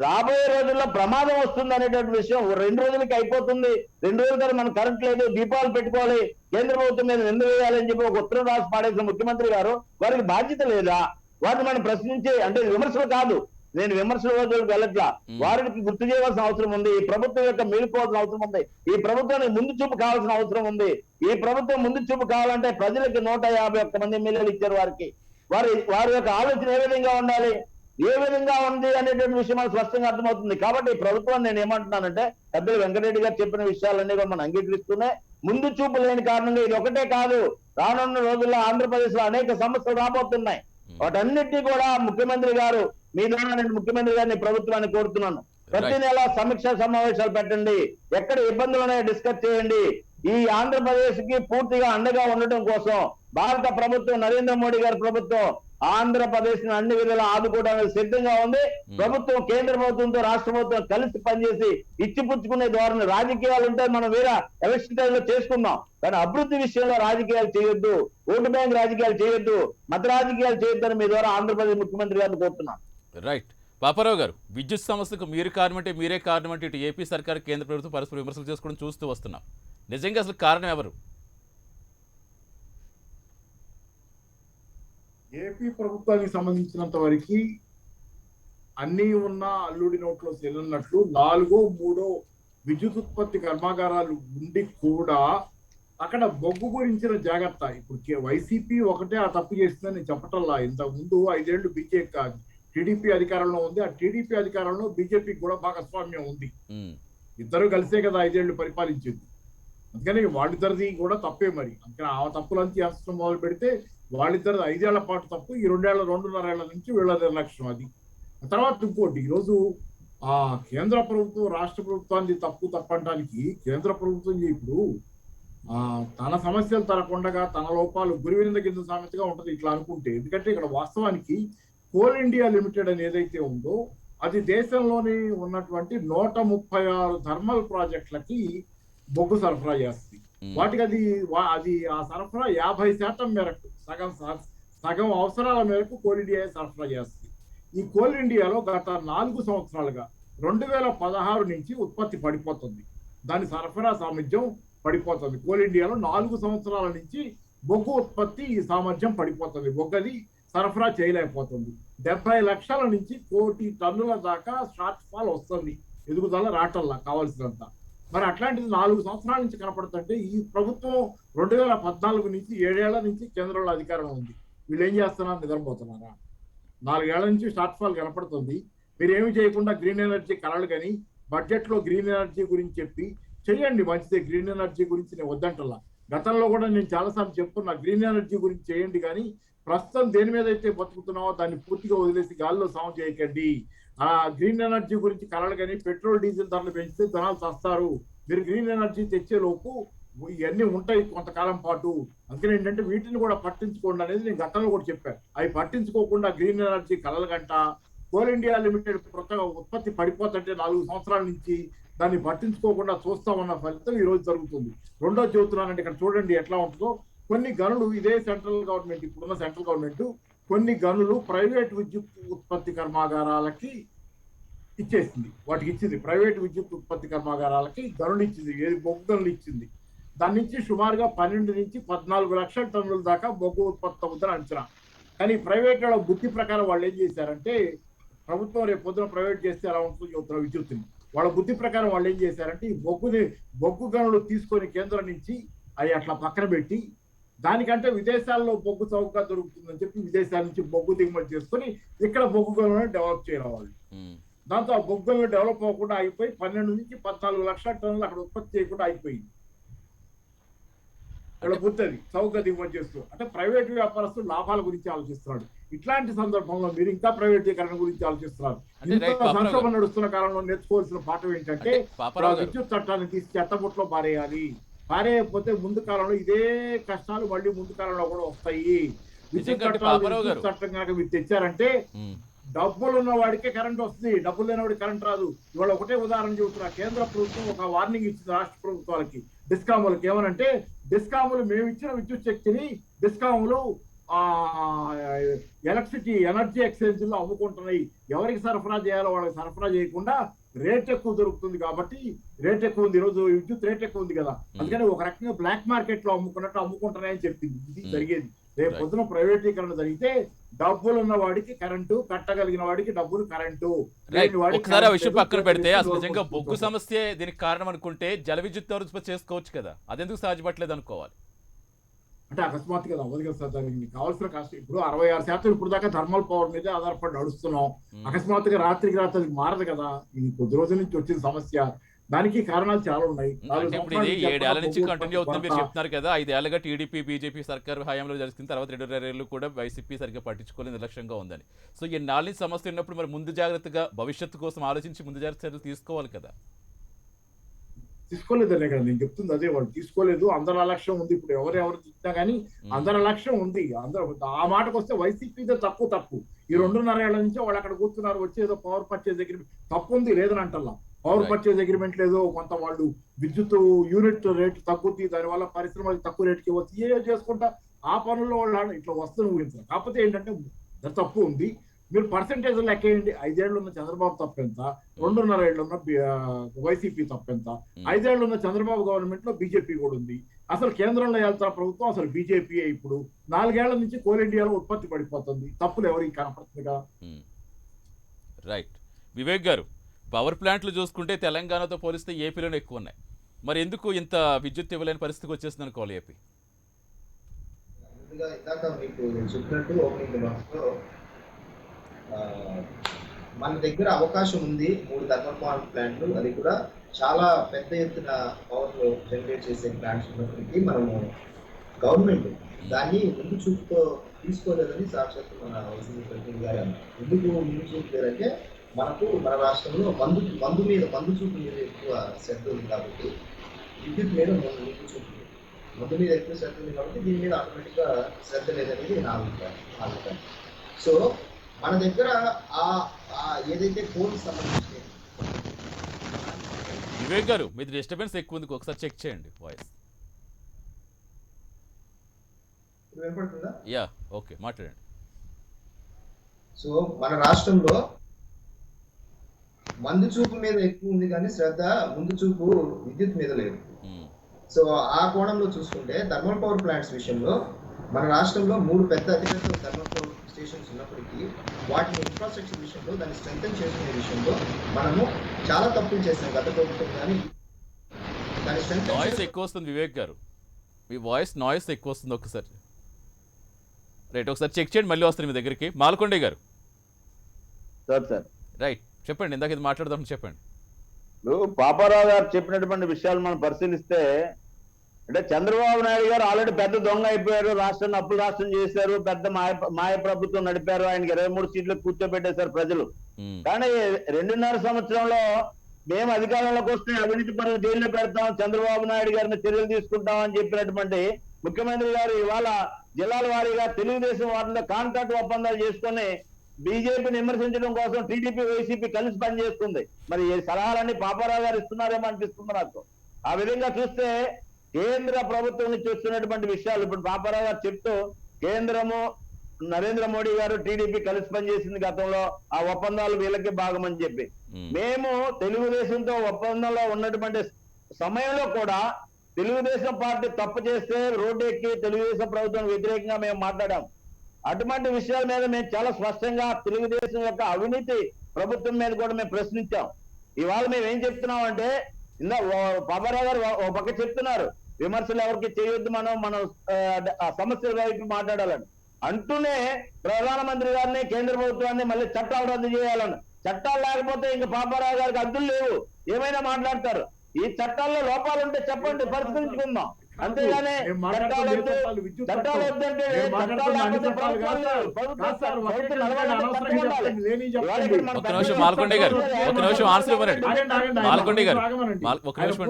రాబోయే రోజుల్లో ప్రమాదం వస్తుంది అనేటువంటి విషయం 2 రోజులకి అయిపోతుంది. 2 రోజుల తర్వాత మనకు కరెంట్ లేదు, దీపావళి పెట్టుకోవాలి, కేంద్ర ప్రభుత్వం మీద నింద వేయాలని చెప్పి ఒక ఉత్తరం రాసి పాడేసిన ముఖ్యమంత్రి గారు, వారికి బాధ్యత లేదా? వారిని మనం ప్రశ్నించే, అంటే విమర్శలు కాదు, నేను విమర్శల రోజులకు వెళ్ళట్లా, వారికి గుర్తు చేయవలసిన అవసరం ఉంది. ఈ ప్రభుత్వం యొక్క మేలుకోవాల్సిన అవసరం ఉంది. ఈ ప్రభుత్వానికి ముందు చూపు కావాల్సిన అవసరం ఉంది. ఈ ప్రభుత్వం ముందు చూపు కావాలంటే ప్రజలకి 151 మంది ఎమ్మెల్యేలు ఇచ్చారు. వారి యొక్క ఆలోచన ఏ విధంగా ఉండాలి, ఏ విధంగా ఉంది అనేటువంటి విషయం మనకు స్పష్టంగా అర్థమవుతుంది. కాబట్టి ఈ ప్రభుత్వాన్ని నేను ఏమంటున్నానంటే, పెద్దలు వెంకటరెడ్డి గారు చెప్పిన విషయాలన్నీ కూడా మనం అంగీకరిస్తూనే ముందు చూపు లేని కారణంగా ఇది ఒకటే కాదు, రానున్న రోజుల్లో ఆంధ్రప్రదేశ్ లో అనేక సమస్యలు రాబోతున్నాయి. వాటన్నిటినీ కూడా ముఖ్యమంత్రి గారు, మీ ద్వారా నేను ముఖ్యమంత్రి గారిని ప్రభుత్వాన్ని కోరుతున్నాను, ప్రతి నెల సమీక్షా సమావేశాలు పెట్టండి, ఎక్కడ ఇబ్బందులు ఉన్నాయో డిస్కస్ చేయండి. ఈ ఆంధ్రప్రదేశ్ కి పూర్తిగా అండగా ఉండటం కోసం భారత ప్రభుత్వం, నరేంద్ర మోడీ గారి ప్రభుత్వం ఆంధ్రప్రదేశ్ ని అన్ని విధాలా ఆదుకోవడానికి సిద్ధంగా ఉంది. ప్రభుత్వం కేంద్ర ప్రభుత్వంతో రాష్ట్ర ప్రభుత్వం కలిసి పనిచేసి ఇచ్చిపుచ్చుకునే ద్వారా రాజకీయాలు ఉంటే మనం వేరే ఎలక్షన్ టైంలో చేసుకుందాం, కానీ అభివృద్ధి విషయంలో రాజకీయాలు చేయొద్దు, ఓటు బ్యాంక్ రాజకీయాలు చేయొద్దు, మత రాజకీయాలు చేయొద్దని మీ ద్వారా ఆంధ్రప్రదేశ్ ముఖ్యమంత్రి గారిని కోరుతున్నాను. రైట్. పాపారావు గారు, విద్యుత్ సమస్యకు మీరు కారణమంటే మీరే కారణమంటే ఇటు ఏపీ సర్కార్, కేంద్ర ప్రభుత్వం పరస్పర విమర్శలు చేసుకోవడం చూస్తూ వస్తున్నాం. నిజంగా అసలు కారణం ఎవరు? ఏపీ ప్రభుత్వానికి సంబంధించినంత వరకు అన్ని ఉన్న అల్లుడి నోట్లో చెల్లన్నట్లు 4-3 విద్యుత్ ఉత్పత్తి కర్మాగారాలు ఉండి కూడా అక్కడ బొగ్గు గురించిన జాగ్రత్త, ఇప్పుడు వైసీపీ ఒకటే ఆ తప్పు చేస్తుందని నేను చెప్పటల్లా. ఇంతకు ముందు 5 ఏళ్లు టీడీపీ అధికారంలో ఉంది, ఆ టీడీపీ అధికారంలో బీజేపీకి కూడా భాగస్వామ్యం ఉంది. ఇద్దరు కలిసే కదా 5 ఏళ్లు పరిపాలించింది. అందుకని వాళ్ళిద్దరిది కూడా తప్పే. మరి అందుకని ఆ తప్పులంతా చేస్తూ మొదలు పెడితే వాళ్ళిద్దరు 5 ఏళ్ల పాటు తప్పు, ఈ 2.5 ఏళ్ల నుంచి వీళ్ళ నిర్లక్ష్యం. అది తర్వాత ఇంకోటి, ఈరోజు ఆ కేంద్ర ప్రభుత్వం రాష్ట్ర ప్రభుత్వాన్ని తప్పంటానికి కేంద్ర ప్రభుత్వం ఇప్పుడు తన సమస్యలు తనకుండగా తన లోపాలు గురివింద కింద సామెతగా ఉంటది ఇట్లా అనుకుంటే. ఎందుకంటే ఇక్కడ వాస్తవానికి కోల్ ఇండియా లిమిటెడ్ అని ఏదైతే ఉందో అది దేశంలోని ఉన్నటువంటి 136 థర్మల్ ప్రాజెక్టులకి బొగ్గు సరఫరా చేస్తుంది. వాటికి అది ఆ సరఫరా 50% మేరకు సగం అవసరాల మేరకు కోల్ ఇండియా సరఫరా చేస్తుంది. ఈ కోల్ ఇండియాలో గత 4 సంవత్సరాలుగా 2016 నుంచి ఉత్పత్తి పడిపోతుంది, దాని సరఫరా సామర్థ్యం పడిపోతుంది. కోల్ ఇండియాలో 4 సంవత్సరాల నుంచి బొగ్గు ఉత్పత్తి సామర్థ్యం పడిపోతుంది, బొగ్గది సరఫరా చేయలేకపోతుంది. 70 లక్షల నుంచి 1 కోటి టన్నుల దాకా షార్ట్ ఫాల్ వస్తుంది, ఎదుగుదల రాటల్లా కావాల్సినంత. మరి అట్లాంటిది 4 సంవత్సరాల నుంచి కనపడుతుంటే ఈ ప్రభుత్వం 2014 నుంచి 7 ఏళ్ల నుంచి కేంద్రంలో అధికారం ఉంది. వీళ్ళు ఏం చేస్తున్నారు? నిద్రపోతున్నారా? 4 ఏళ్ల నుంచి షార్ట్ ఫాల్ కనపడుతుంది. మీరు ఏమి చేయకుండా గ్రీన్ ఎనర్జీ కలలు కానీ బడ్జెట్ లో గ్రీన్ ఎనర్జీ గురించి చెప్పి చెయ్యండి, మంచిదే. గ్రీన్ ఎనర్జీ గురించి నేను వద్దంటల్లా. గతంలో కూడా నేను చాలాసార్లు చెప్తున్నా, గ్రీన్ ఎనర్జీ గురించి చేయండి కానీ ప్రస్తుతం దేని మీద అయితే బతుకుతున్నామో దాన్ని పూర్తిగా వదిలేసి గాల్లో సాగు చేయకండి. ఆ గ్రీన్ ఎనర్జీ గురించి కలలు కానీ పెట్రోల్ డీజిల్ ధరలు పెంచితే జనాలు చస్తారు. మీరు గ్రీన్ ఎనర్జీ తెచ్చే లోపు ఇవన్నీ ఉంటాయి కొంతకాలం పాటు. అందుకని ఏంటంటే వీటిని కూడా పట్టించుకోండి అనేది నేను గతంలో కూడా చెప్పాను. అవి పట్టించుకోకుండా గ్రీన్ ఎనర్జీ కలల గంట కోల్ ఇండియా లిమిటెడ్ కొత్తగా ఉత్పత్తి పడిపోతుంటే 4 సంవత్సరాల నుంచి దాన్ని పట్టించుకోకుండా చూస్తామన్న ఫలితం ఈ రోజు జరుగుతుంది. రెండో చెబుతున్నానంటే ఇక్కడ చూడండి ఎట్లా ఉంటుందో. కొన్ని గనులు ఇదే సెంట్రల్ గవర్నమెంట్, ఇప్పుడున్న సెంట్రల్ గవర్నమెంట్ కొన్ని గనులు ప్రైవేట్ విద్యుత్ ఉత్పత్తి కర్మాగారాలకి ఇచ్చేసింది. వాటికి ఇచ్చింది, ప్రైవేట్ విద్యుత్ ఉత్పత్తి కర్మాగారాలకి గనులు ఇచ్చింది, బొగ్గు గనులు ఇచ్చింది. దాని నుంచి సుమారుగా 12 నుంచి 14 లక్షల టన్నుల దాకా బొగ్గు ఉత్పత్తి అవుతుందని అంచనా. కానీ ప్రైవేట్ వాళ్ళ బుద్ధి ప్రకారం వాళ్ళు ఏం చేశారంటే, ప్రభుత్వం రేపు పొద్దున ప్రైవేట్ చేస్తే ఎలా ఉంటుందో చెబుతున్న విద్యుత్తుని, వాళ్ళ బుద్ధి ప్రకారం వాళ్ళు ఏం చేశారంటే ఈ బొగ్గు గనులు తీసుకొని కేంద్రం నుంచి అవి అట్లా పక్కన పెట్టి, దానికంటే విదేశాల్లో బొగ్గు చౌకగా దొరుకుతుందని చెప్పి విదేశాల నుంచి బొగ్గు దిగుమతి చేసుకొని ఇక్కడ బొగ్గు గనులను డెవలప్ చేయడం వాళ్ళు. దాంతో ఆ బొగ్గు గనులు డెవలప్ అవ్వకుండా అయిపోయి 12 నుంచి 14 లక్షల టన్నులు అక్కడ ఉత్పత్తి చేయకుండా అయిపోయింది. వాళ్ళ బుద్ధి చౌకగా దిగుమతి చేస్తూ, అంటే ప్రైవేట్ వ్యాపారస్తులు లాభాల గురించి ఆలోచిస్తున్నాడు. ఇట్లాంటి సందర్భంలో మీరు ఇంకా ప్రైవేటీకరణ గురించి ఆలోచిస్తున్నారు. సంక్షోభం నడుస్తున్న కాలంలో నేర్చుకోవాల్సిన పాఠం ఏంటంటే, విద్యుత్ చట్టాన్ని తీసి చెత్తబుట్లో పారేయాలి. పారేయకపోతే ముందు కాలంలో ఇదే కష్టాలు మళ్ళీ ముందు కాలంలో కూడా వస్తాయి. విద్యుత్ చట్టం కనుక మీరు తెచ్చారంటే డబ్బులు ఉన్న వాడికే కరెంట్ వస్తుంది, డబ్బులు లేని వాడికి కరెంట్ రాదు. ఇవాళ ఒకటే ఉదాహరణ చెబుతున్నా. కేంద్ర ప్రభుత్వం ఒక వార్నింగ్ ఇచ్చింది రాష్ట్ర ప్రభుత్వాలకి, డిస్కాములకి. ఏమనంటే, డిస్కాములు మేము ఇచ్చిన విద్యుత్ శక్తిని డిస్కాములు ఎలక్ట్రిసిటీ ఎనర్జీ ఎక్స్చేంజ్ లో అమ్ముకుంటున్నాయి. ఎవరికి సరఫరా చేయాలో వాళ్ళకి సరఫరా చేయకుండా రేట్ ఎక్కువ దొరుకుతుంది కాబట్టి, రేట్ ఎక్కువ ఉంది, ఈరోజు విద్యుత్ రేట్ ఎక్కువ ఉంది కదా, అందుకని ఒక రకంగా బ్లాక్ మార్కెట్ లో అమ్ముకున్నట్టు అమ్ముకుంటున్నాయని చెప్పింది. ఇది జరిగేది. రేపు పొద్దున ప్రైవేటీకరణ జరిగితే డబ్బులు ఉన్న వాడికి కరెంటు, కట్టగలిగిన వాడికి డబ్బులు కరెంటు. ఒకసారి ఆ విషయం పక్కన పెడితే అసలు నిజంగా బొగ్గు సమస్య దీనికి కారణం అనుకుంటే జల విద్యుత్ ఉత్పత్తి చేసుకోవచ్చు కదా, అదెందుకు సాధ్యపడలేదు అనుకోవాలి? అంటే అకస్మాత్తుగా అవ్వదు కదా సార్. దానికి కావాల్సిన కష్టం ఇప్పుడు 66% ఇప్పుడు దాకా థర్మల్ పవర్ మీదే ఆధారపడి నడుస్తున్నాం. అకస్మాత్తుగా రాత్రికి రాత్రి మారదు కదా, ఇది కొద్ది రోజుల నుంచి వచ్చిన సమస్య. దానికి కారణాలు చాలా ఉన్నాయి. ఇప్పుడు ఇది 7 ఏళ్ల నుంచి కంటిన్యూ అవుతుంది మీరు చెప్తున్నారు కదా. 5 ఏళ్లుగా టీడీపీ బీజేపీ సర్కారు హయాంలో జరిగింది, తర్వాత 2 ఏళ్ళు కూడా వైసీపీ సరిగ్గా పట్టించుకోలేదు, నిర్లక్ష్యంగా ఉందని. సో ఈ 4 నుంచి సమస్య ఉన్నప్పుడు మరి ముందు జాగ్రత్తగా భవిష్యత్తు కోసం ఆలోచించి ముందు జాగ్రత్త చర్యలు తీసుకోవాలి కదా. తీసుకోలేదనే కదా నేను చెప్తుంది, అదే వాళ్ళు తీసుకోలేదు. అందరి అలక్ష్యం ఉంది. ఇప్పుడు ఎవరెవరు తిట్టినా కానీ అందరి అలక్ష్యం ఉంది. అందరూ ఆ మాటకు వస్తే వైసీపీదే తప్పు. ఈ 2.5 ఏళ్ల నుంచి వాళ్ళు అక్కడ కూర్చున్నారు, వచ్చేదో పవర్ పర్చేజ్ అగ్రిమెంట్ తప్పు ఉంది లేదని అంటల్లా. పవర్ పర్చేజ్ అగ్రిమెంట్ లేదో కొంత వాళ్ళు విద్యుత్ యూనిట్ రేట్ తగ్గుద్ది, దానివల్ల పరిశ్రమలకు తక్కువ రేటుకి వచ్చి ఏ చేసుకుంటా ఆ పనుల్లో వాళ్ళు ఇట్లా వస్తున్న ఊహించారు. కాకపోతే ఏంటంటే తప్పు ఉంది. మీరు పర్సెంటేజ్ లెక్కేయండి. 5 ఏళ్ళు ఉన్న చంద్రబాబు తప్పెంత, 2.5 ఏళ్ళు ఉన్న వైసీపీ తప్పెంత, 5 ఏళ్ళు ఉన్న చంద్రబాబు గవర్నమెంట్ లో బీజేపీ కూడా ఉంది. అసలు కేంద్రంలో వెళ్తున్న ప్రభుత్వం అసలు బీజేపీ. ఇప్పుడు 4 ఏళ్ల నుంచి కోల్ ఇండియాలో ఉత్పత్తి పడిపోతుంది. తప్పులు ఎవరికి కనపడుతుందిగా. రైట్. వివేక్ గారు, పవర్ ప్లాంట్లు చూసుకుంటే తెలంగాణతో పోలిస్తే ఏపీలోనే ఎక్కువ ఉన్నాయి. మరి ఎందుకు ఇంత విద్యుత్ ఇవ్వలేని పరిస్థితికి వచ్చేస్తుంది అనుకోవాలి ఏపీ? ఇందాక మీకు చెప్పినట్టు ఓపెనింగ్ మన దగ్గర అవకాశం ఉంది 3 థర్మల్ పవర్ ప్లాంట్లు, అది కూడా చాలా పెద్ద ఎత్తున పవర్ జనరేట్ చేసే ప్లాంట్స్ ఉన్నప్పటికీ మనము గవర్నమెంట్ దాన్ని ముందు చూపుతో తీసుకోలేదని సాక్షాత్ మన వైసీపీ ప్రతినిధి గారు అన్నారు. ఎందుకు ముందు చూపు లేదంటే, మన రాష్ట్రంలో మందు చూపు మీద ఎక్కువ శ్రద్ధ ఉంది కాబట్టి, విద్యుత్ మీద మందు మీద ఎక్కువ శ్రద్ధ ఉంది కాబట్టి దీని మీద ఆటోమేటిక్గా శ్రద్ధ లేదనేది నా అభిప్రాయం. సో మన దగ్గర ఏదైతే కోల్ సంబంధించి వివేక్ గారు, మీది డిస్టర్బెన్స్ ఎక్కువ ఉంది, ఒకసారి చెక్ చేయండి వాయిస్. వినపడుతుందా? యా, ఓకే, మాట్లాడండి. సో మన రాష్ట్రంలో మందు చూపు మీద ఎక్కువ ఉంది కానీ శ్రద్ధ ముందు చూపు విద్యుత్ మీద లేదు. సో ఆ కోణంలో చూసుకుంటే థర్మల్ పవర్ ప్లాంట్స్ విషయంలో మన రాష్ట్రంలో 3 అతిపెద్ద థర్మల్ పవర్ స్టేషన్స్ ఉన్నప్పటికీ వాటిని ఇన్ఫ్రాస్ట్రక్చర్ విషయంలో దాన్ని స్ట్రెంథెన్ చేసుకునే విషయంలో మనము చాలా తప్పులు చేసాం గత ప్రభుత్వం. కానీ నాయిస్ ఎక్కువ వస్తుంది వివేక్ గారు, మీ వాయిస్ నాయిస్ ఎక్కువ వస్తుంది. ఒకసారి రైట్, ఒకసారి చెక్ చేయండి, మళ్ళీ వస్తుంది మీ దగ్గరికి. మాల్కొండే గారు. సార్ రైట్, చెప్పండి. ఇందాక ఇది మాట్లాడదాం, చెప్పండి. పాపారావు గారు చెప్పినటువంటి విషయాలు మనం పరిశీలిస్తే అంటే చంద్రబాబు నాయుడు గారు ఆల్రెడీ పెద్ద దొంగ అయిపోయారు, రాష్ట్రాన్ని అప్పులు రాష్ట్రం చేశారు, పెద్ద మాయ ప్రభుత్వం నడిపారు, ఆయనకి 23 సీట్లు కూర్చోబెట్టేశారు ప్రజలు. కానీ 2.5 సంవత్సరంలో మేము అధికారంలోకి వస్తే అవినీతి పనులు జైల్లో పెడతాం, చంద్రబాబు నాయుడు గారిని చర్యలు తీసుకుంటాం అని చెప్పినటువంటి ముఖ్యమంత్రి గారు ఇవాళ జిల్లాల వారీగా తెలుగుదేశం వాటిలో కాంట్రాక్ట్ ఒప్పందాలు చేసుకొని బీజేపీని విమర్శించడం కోసం టీడీపీ వైసీపీ కలిసి పనిచేస్తుంది. మరి ఈ సలహాలన్నీ పాపారావు గారు ఇస్తున్నారేమో అనిపిస్తుంది నాకు. ఆ విధంగా చూస్తే కేంద్ర ప్రభుత్వం నుంచి వస్తున్నటువంటి విషయాలు ఇప్పుడు పాపారావు గారు చెప్తూ కేంద్రము నరేంద్ర మోడీ గారు టీడీపీ కలిసి పనిచేసింది గతంలో, ఆ ఒప్పందాలు వీళ్ళకి భాగమని చెప్పి మేము తెలుగుదేశంతో ఒప్పందంలో ఉన్నటువంటి సమయంలో కూడా తెలుగుదేశం పార్టీ తప్పు చేస్తే రోడ్డు ఎక్కి తెలుగుదేశం ప్రభుత్వం వ్యతిరేకంగా మేము మాట్లాడాం. అటువంటి విషయాల మీద మేము చాలా స్పష్టంగా తెలుగుదేశం యొక్క అవినీతి ప్రభుత్వం మీద కూడా మేము ప్రశ్నించాం. ఇవాళ మేము ఏం చెప్తున్నాం అంటే పాపారావు గారు ఒక పక్క చెప్తున్నారు విమర్శలు ఎవరికి చేయొద్దు, మనం సమస్యల వైపు మాట్లాడాలని అంటూనే ప్రధానమంత్రి గారిని కేంద్ర ప్రభుత్వాన్ని మళ్ళీ చట్టాలు రద్దు చేయాలని. చట్టాలు లేకపోతే ఇంకా పాపారావు గారికి అద్దులు లేవు, ఏమైనా మాట్లాడతారు. ఈ చట్టాల్లో లోపాలు ఉంటే చెప్పండి, పరిష్కరించుకుందాం. అంతేగాని చట్టాలు వద్దంటే ఒక నిమిషం మాల్కొండే గారు, ఒక నిమిషం ఆన్సర్ ఇవ్వరండి. మాల్కొండే గారు ఒక నిమిషం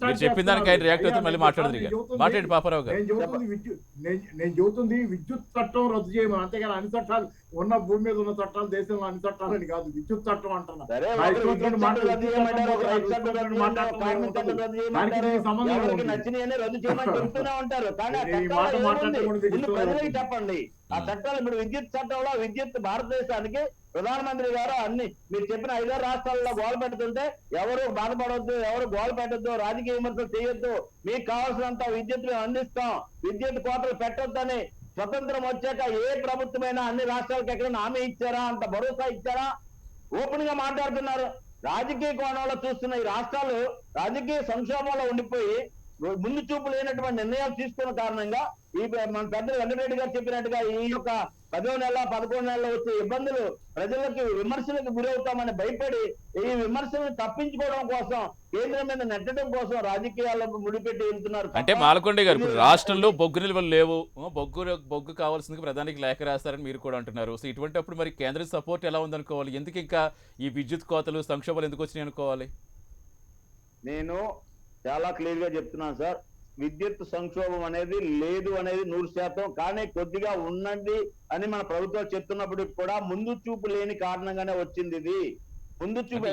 మీరు చెప్పిన దానికి ఆయన రియాక్ట్ అవుతుంది, మళ్ళీ మాట్లాడండి పాపారావు గారు. నేను చెబుతుంది విద్యుత్ చట్టం రద్దు చేయమని, అంతేగాని అన్ని చట్టాలు ఉన్న భూమి మీద ఉన్న చట్టాలు దేశంలో అన్ని చట్టాలని కాదు, విద్యుత్ చట్టం అంటున్నా. ఉంటారు కానీ చెప్పండి ఆ చట్టాలు. ఇప్పుడు విద్యుత్ చట్టంలో విద్యుత్ భారతదేశానికి ప్రధానమంత్రి గారు అన్ని మీరు చెప్పిన 5 రాష్ట్రాల్లో గోల పెడుతుంటే ఎవరు బాధపడవద్దు, ఎవరు గోల పెట్టద్దు, రాజకీయ విమర్శలు చేయొద్దు, మీకు కావాల్సినంత విద్యుత్ అందిస్తాం, విద్యుత్ కోతలు పెట్టొద్దని స్వతంత్రం వచ్చాక ఏ ప్రభుత్వమైనా అన్ని రాష్ట్రాలకు ఎక్కడైనా హామీ ఇచ్చారా, అంత భరోసా ఇచ్చారా? ఓపెన్ గా మాట్లాడుతున్నారు. రాజకీయ కోణంలో చూస్తున్న ఈ రాష్ట్రాలు రాజకీయ సంక్షోభంలో ఉండిపోయి ముందు చూపు లేనటువంటి నిర్ణయాలు తీసుకున్న కారణంగా ఈ మన పెద్దలు వెంకటరెడ్డి గారు చెప్పినట్టుగా ఈ యొక్క 10వ నెల 11 నెలలో వచ్చే ఇబ్బందులు ప్రజలకు విమర్శలకు గురవుతామని భయపడి ఈ విమర్శలను తప్పించుకోవడం కోసం కేంద్రం మీద నెట్టడం కోసం రాజకీయాలకు ముడిపెట్టి వెళ్తున్నారు. అంటే మాల్కొండే గారు ఇప్పుడు రాష్ట్రంలో బొగ్గు నిల్వలు లేవు, బొగ్గు కావాల్సింది ప్రధానికి లేఖ రాస్తారని మీరు కూడా అంటున్నారు. సో ఇటువంటిప్పుడు మరి కేంద్ర సపోర్ట్ ఎలా ఉందనుకోవాలి? ఎందుకు ఇంకా ఈ విద్యుత్ కోతలు సంక్షోభాలు ఎందుకు వచ్చినాయి అనుకోవాలి? నేను చాలా క్లియర్ గా చెప్తున్నాను సార్, విద్యుత్ సంక్షోభం అనేది లేదు అనేది 100%. కానీ కొద్దిగా ఉన్నది అని మన ప్రభుత్వాలు చెప్తున్నప్పుడు కూడా ముందు చూపు లేని కారణంగానే వచ్చింది ఇది. ముందు చూపు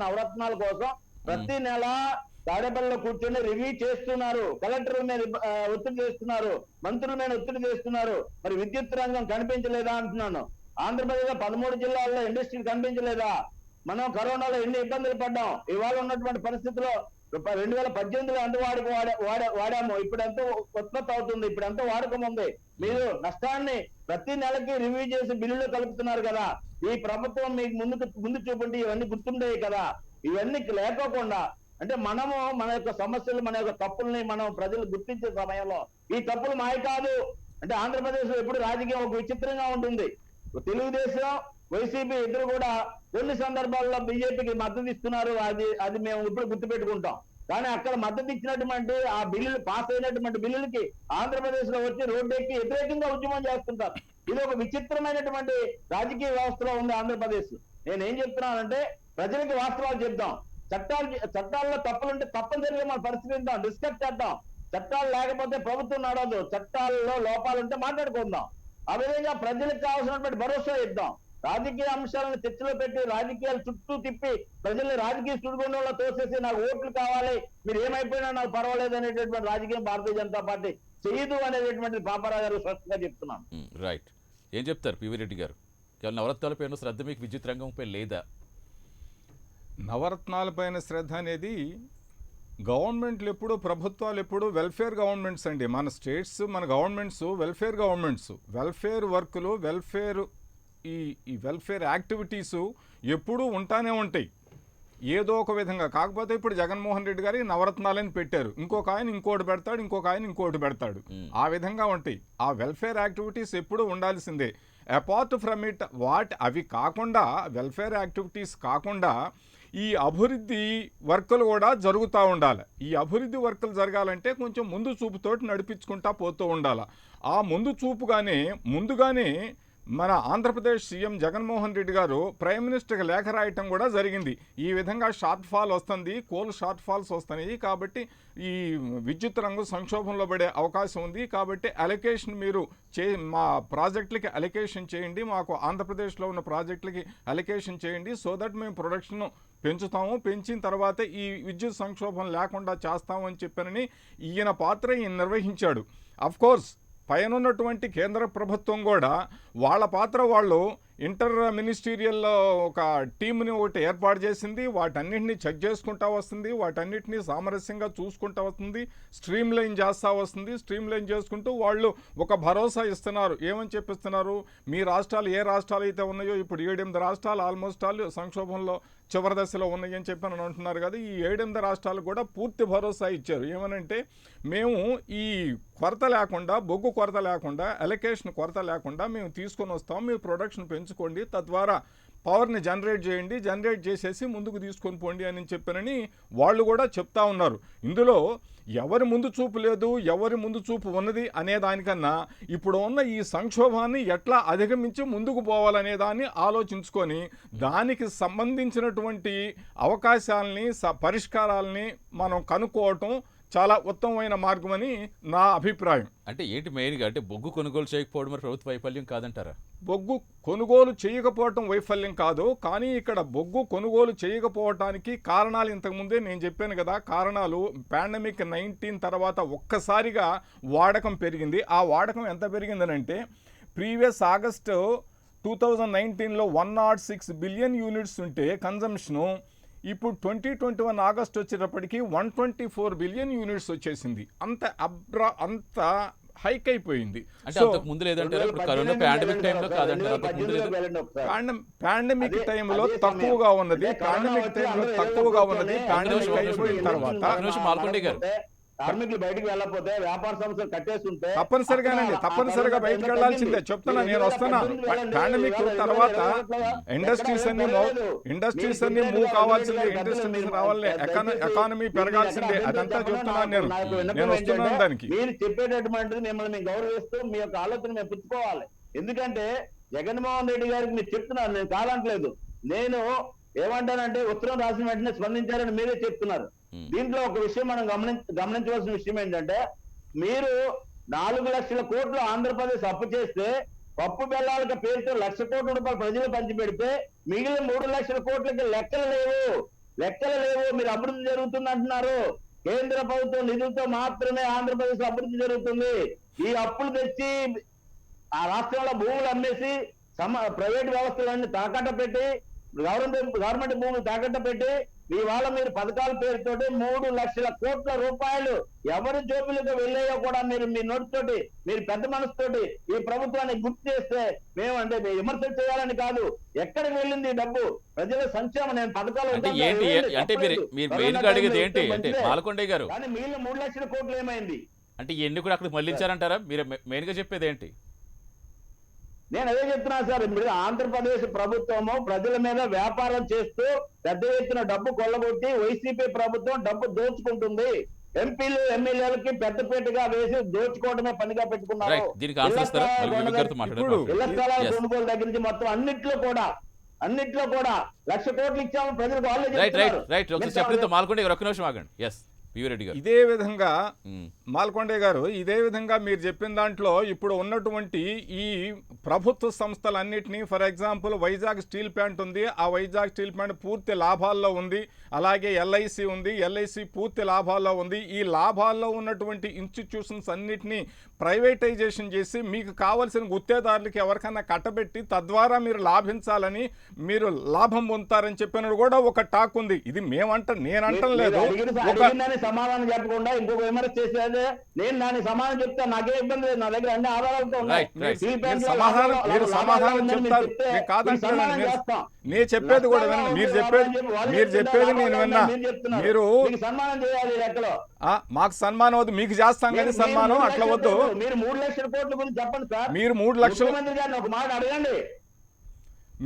నవరత్నాల కోసం ప్రతి నెల తాడేపల్లిలో కూర్చొని రివ్యూ చేస్తున్నారు, కలెక్టర్ల మీద ఒత్తిడి చేస్తున్నారు, మంత్రుల మీద ఒత్తిడి చేస్తున్నారు. మరి విద్యుత్ రంగం కనిపించలేదా అంటున్నాను. ఆంధ్రప్రదేశ్ లో 13 జిల్లాల్లో ఇండస్ట్రీలు కనిపించలేదా? మనం కరోనాలో ఎన్ని ఇబ్బందులు పడ్డాం. ఇవాళ ఉన్నటువంటి పరిస్థితిలో 2018లో ఎంత వాడాము, ఇప్పుడు ఎంత ఉత్పత్తి అవుతుంది, ఇప్పుడు ఎంత వాడకం ఉంది. మీరు నష్టాన్ని ప్రతి నెలకి రివ్యూ చేసి బిల్లులో కలుపుతున్నారు కదా. ఈ ప్రభుత్వం మీకు ముందు చూపుంటే ఇవన్నీ గుర్తుండేవి కదా. ఇవన్నీ లేకోకుండా అంటే మనము మన యొక్క సమస్యలు, మన యొక్క తప్పుల్ని మనం ప్రజలు గుర్తించే సమయంలో ఈ తప్పులు మాయ కాదు. అంటే ఆంధ్రప్రదేశ్ లో ఎప్పుడు రాజకీయం ఒక విచిత్రంగా ఉంటుంది. తెలుగుదేశం వైసీపీ ఇద్దరు కూడా కొన్ని సందర్భాల్లో బీజేపీకి మద్దతు ఇస్తున్నారు, అది మేము ఇప్పుడు గుర్తుపెట్టుకుంటాం. కానీ అక్కడ మద్దతు ఇచ్చినటువంటి ఆ బిల్లులు పాస్ అయినటువంటి బిల్లులకి ఆంధ్రప్రదేశ్ లో వచ్చి రోడ్డు ఎక్కి వ్యతిరేకంగా ఉద్యమం చేస్తుంటారు. ఇది ఒక విచిత్రమైనటువంటి రాజకీయ వ్యవస్థలో ఉంది ఆంధ్రప్రదేశ్. నేనేం చెప్తున్నానంటే ప్రజలకి వాస్తవాలు చెప్తాం. చట్టాల్లో తప్పులుంటే తప్పనిసరిగా మనం పరిశీలిద్దాం, డిస్కస్ చేద్దాం. చట్టాలు లేకపోతే ప్రభుత్వం నడవదు, చట్టాల్లో లోపాలుంటే మాట్లాడుకుందాం. ఆ విధంగా ప్రజలకు కావాల్సినటువంటి భరోసా ఇద్దాం. రాజకీయ అంశాలను చర్చలో పెట్టి రాజకీయాలు చుట్టూ తిప్పి ప్రజల్ని రాజకీయ సుడిగుండంలో తోసేసి నాకు ఓట్లు కావాలి, మీరు ఏమైపోయినా నాకు పర్వాలేదు అనేటటువంటి రాజకీయం భారతీయ జనతా పార్టీ చేయదు అనేటటువంటి పాపారావు గారు స్పష్టంగా చెప్తున్నాను. రైట్, ఏం చెప్తారు పివి రెడ్డి గారు? కేవలం నవరత్నాల పైన శ్రద్ధ మీకు విద్యుత్ రంగంపై లేదా? నవరత్నాల పైన శ్రద్ధ అనేది గవర్నమెంట్లు ఎప్పుడు, ప్రభుత్వాలు ఎప్పుడు వెల్ఫేర్ గవర్నమెంట్స్ అండి. మన స్టేట్స్, మన గవర్నమెంట్స్ వెల్ఫేర్ గవర్నమెంట్స్. వెల్ఫేర్ వర్కులు, ఈ వెల్ఫేర్ యాక్టివిటీసు ఎప్పుడూ ఉంటానే ఉంటాయి ఏదో ఒక విధంగా. కాకపోతే ఇప్పుడు జగన్మోహన్ రెడ్డి గారి నవరత్నాలని పెట్టారు, ఇంకొక ఆయన ఇంకోటి పెడతాడు, ఇంకొక ఆయన ఇంకోటి పెడతాడు. ఆ విధంగా ఉంటాయి. ఆ వెల్ఫేర్ యాక్టివిటీస్ ఎప్పుడూ ఉండాల్సిందే. అపార్ట్ ఫ్రమ్ ఇట్ అవి కాకుండా, వెల్ఫేర్ యాక్టివిటీస్ కాకుండా ఈ అభివృద్ధి వర్కులు కూడా జరుగుతూ ఉండాలి. ఈ అభివృద్ధి వర్కులు జరగాలంటే కొంచెం ముందు చూపుతోటి నడిపించుకుంటా పోతూ ఉండాలి. ఆ ముందు ముందుగానే మన ఆంధ్రప్రదేశ్ సీఎం జగన్మోహన్ రెడ్డి గారు ప్రైమ్ మినిస్టర్కి లేఖ రాయటం కూడా జరిగింది. ఈ విధంగా షార్ట్ ఫాల్ వస్తుంది, కోల్ షార్ట్ ఫాల్స్ వస్తున్నాయి, కాబట్టి ఈ విద్యుత్ రంగం సంక్షోభంలో పడే అవకాశం ఉంది, కాబట్టి అలొకేషన్ మీరు మా ప్రాజెక్టులకి అలొకేషన్ చేయండి, మాకు ఆంధ్రప్రదేశ్లో ఉన్న ప్రాజెక్టులకి అలొకేషన్ చేయండి, సో దట్ మేము ప్రొడక్షన్ పెంచుతాము, పెంచిన తర్వాత ఈ విద్యుత్ సంక్షోభం లేకుండా చేస్తాము అని చెప్పానని ఈయన పాత్ర ఈయన నిర్వహించాడు. అఫ్కోర్స్ పైనున్నటువంటి కేంద్ర ప్రభుత్వం కూడా వాళ్ళ పాత్ర వాళ్ళు ఇంటర్ మినిస్టీరియల్ ఒక టీంని ఒకటి ఏర్పాటు చేసింది, వాటన్నిటిని చెక్ చేసుకుంటా వస్తుంది, వాటన్నిటిని సామరస్యంగా చూసుకుంటా వస్తుంది, స్ట్రీమ్ లైన్ చేస్తూ వస్తుంది. స్ట్రీమ్ లైన్ చేసుకుంటూ వాళ్ళు ఒక భరోసా ఇస్తున్నారు. ఏమని చెప్పిస్తున్నారు, మీ రాష్ట్రాలు ఏ రాష్ట్రాలు అయితే ఉన్నాయో ఇప్పుడు 7-8 రాష్ట్రాలు ఆల్మోస్ట్ ఆల్ సంక్షోభంలో చివరి దశలో ఉన్నాయని చెప్పి అని అంటున్నారు కదా. ఈ 7-8 రాష్ట్రాలు కూడా పూర్తి భరోసా ఇచ్చారు. ఏమనంటే మేము ఈ కొరత లేకుండా, బొగ్గు కొరత లేకుండా, అలొకేషన్ కొరత లేకుండా మేము తీసుకొని వస్తాం, మీరు ప్రొడక్షన్ పెంచుకోండి, తద్వారా పవర్ని జనరేట్ చేసేసి ముందుకు తీసుకొని పోండి అని చెప్పానని వాళ్ళు కూడా చెప్తా ఉన్నారు. ఇందులో ఎవరి ముందు చూపు లేదు, ఎవరి ముందు చూపు ఉన్నది అనే దానికన్నా ఇప్పుడు ఉన్న ఈ సంక్షోభాన్ని ఎట్లా అధిగమించి ముందుకు పోవాలనే దాన్ని ఆలోచించుకొని దానికి సంబంధించినటువంటి అవకాశాలని పరిష్కారాలని మనం కనుక్కోవటం చాలా ఉత్తమమైన మార్గమని నా అభిప్రాయం. అంటే ఏంటి మెయిన్గా, అంటే బొగ్గు కొనుగోలు చేయకపోవడం మరి ప్రభుత్వ వైఫల్యం కాదంటారా? బొగ్గు కొనుగోలు చేయకపోవటం వైఫల్యం కాదు, కానీ ఇక్కడ బొగ్గు కొనుగోలు చేయకపోవటానికి కారణాలు ఇంతకుముందే నేను చెప్పాను కదా. కారణాలు పాండమిక్ 19 తర్వాత ఒక్కసారిగా వాడకం పెరిగింది. ఆ వాడకం ఎంత పెరిగిందనంటే ప్రీవియస్ ఆగస్టు 2019లో 106 బిలియన్ యూనిట్స్ ఉంటే కన్జంప్షను, ఇప్పుడు 2021 ఆగస్ట్ వచ్చేటప్పటికి 124 బిలియన్ యూనిట్స్ వచ్చేసింది. అంత హైక్ అయిపోయింది. అంటే అంతకు ముందు లేదంటారా? ఇప్పుడు కరోనా పాండమిక్ టైంలో కాదంటారా? అంతకు ముందు లేదు, పాండమిక్ టైంలో తక్కువగా ఉన్నది. పాండమిక్ అయిపోయిన తర్వాత మాల్కొండే గారు కార్మికులు బయటకు వెళ్ళకపోతే వ్యాపార సంస్థలు కట్టేస్తుంటే తప్పనిసరిగా బయటకు వెళ్లాల్సిందే చెప్తున్నా. నేను వస్తున్నా. పాండమిక్ తర్వాత ఇండస్ట్రీస్ అన్ని మూవ్ కావాల్సిందే, ఇండస్ట్రీస్ రావాలి, ఎకానమీ పెరగాల్సిందే, అదంతా చెప్తున్నాను నేను వస్తున్నాను. దానికి మీరు చెప్పేటటువంటిది మిమ్మల్ని మేము గౌరవిస్తూ మీ యొక్క ఆలోచన మేము పుచ్చుకోవాలి. ఎందుకంటే జగన్మోహన్ రెడ్డి గారికి మీరు చెప్తున్నారు, నేను కాదంటలేదు. నేను ఏమంటానంటే ఉత్తరం రాసిన వెంటనే స్పందించారని మీరే చెప్తున్నారు. దీంట్లో ఒక విషయం మనం గమనించవలసిన విషయం ఏంటంటే, మీరు 4 లక్షల కోట్లు ఆంధ్రప్రదేశ్ అప్పు చేస్తే పప్పు బెల్లాల పేరుతో 1 లక్ష కోట్ల రూపాయలు ప్రజలు పంచిపెడితే మిగిలిన 3 లక్షల కోట్లకి లెక్కలు లేవు. మీరు అభివృద్ధి జరుగుతుంది అంటున్నారు. కేంద్ర ప్రభుత్వం నిధులతో మాత్రమే ఆంధ్రప్రదేశ్ అభివృద్ధి జరుగుతుంది. ఈ అప్పులు తెచ్చి ఆ రాష్ట్రంలో భూములు అమ్మేసి ప్రైవేట్ వ్యవస్థలన్నీ తాకట్టు పెట్టి గవర్నమెంట్ భూములు తాకట్టు పెట్టి ఇవాళ మీరు పథకాల పేరుతోటి 3 లక్షల కోట్ల రూపాయలు ఎవరి జోబులకు వెళ్ళాయో కూడా మీరు మీ నోటితోటి, మీరు పెద్ద మనసుతోటి ఈ ప్రభుత్వాన్ని గుర్తు చేస్తే మేము అంటే విమర్శలు చేయాలని కాదు, ఎక్కడికి వెళ్ళింది ఈ డబ్బు? ప్రజల సంక్షేమం. నేను పథకాలు అంటే మీరు మెయిన్గా అడిగేది ఏంటి అంటే మాల్కొండే గారు, కానీ మిగిలిన 3 లక్షల కోట్లు ఏమైంది అంటే ఇవన్నీ కూడా అక్కడికి మళ్ళించారంటారా? మీరు మెయిన్గా చెప్పేది ఏంటి? నేను అదే చెప్తున్నాను సార్. ఇప్పుడు ఆంధ్రప్రదేశ్ ప్రభుత్వము ప్రజల మీద వ్యాపారం చేస్తూ పెద్ద ఎత్తున డబ్బు కొల్లగొట్టి వైసీపీ ప్రభుత్వం డబ్బు దోచుకుంటుంది. ఎంపీలు ఎమ్మెల్యేలకి పెద్దపేటగా వేసి దోచుకోవడమే పనిగా పెట్టుకున్నారు. ఇళ్ల స్థలాల కొనుగోలు దగ్గర నుంచి మొత్తం అన్నిట్లో కూడా 1 లక్ష కోట్లు ఇచ్చాము ప్రజలకు. ఇదే విధంగా మాల్కొండే గారు, ఇదే విధంగా మీరు చెప్పిన దాంట్లో ఇప్పుడు ఉన్నటువంటి ఈ ప్రభుత్వ సంస్థలన్నింటినీ, for example Vizag steel plant ఉంది, ఆ వైజాగ్ స్టీల్ ప్లాంట్ పూర్తి లాభాల్లో ఉంది. అలాగే ఎల్ఐసి ఉంది, ఎల్ఐసి పూర్తి లాభాల్లో ఉంది. ఈ లాభాల్లో ఉన్నటువంటి ఇన్స్టిట్యూషన్స్ అన్నిటినీ ప్రైవేటైజేషన్ చేసి మీకు కావాల్సిన గుత్తేదారులకి ఎవరికైనా కట్టబెట్టి తద్వారా మీరు లాభించాలని, మీరు లాభం పొందుతారని చెప్పినది కూడా ఒక టాక్ ఉంది. ఇది నేను అంటం లేదు. సమాధానం చెప్పకుండా ఇంకొక విమర్శ చేసేదే నేను దాని సమాధానం చెప్తాను. నాకే ఇబ్బంది లేదు, నా దగ్గర అన్ని ఆధారాలతో ఉన్నాయి. సమాధానం చెప్తారు కాదంటే నేను చెప్పేది కూడా వినండి. మీరు చెప్పేది నేను విన్నా. మీరు సన్మానం చేయాలి లెక్కలో. మాకు సన్మానం వద్దు, మీకు చేస్తాం కానీ సన్మానం అట్లా వద్దు. మీరు 3 లక్షల కోట్ల గురించి చెప్పండి సార్. మీరు 3 లక్షల మంది గారిని ఒక మాట అడగండి.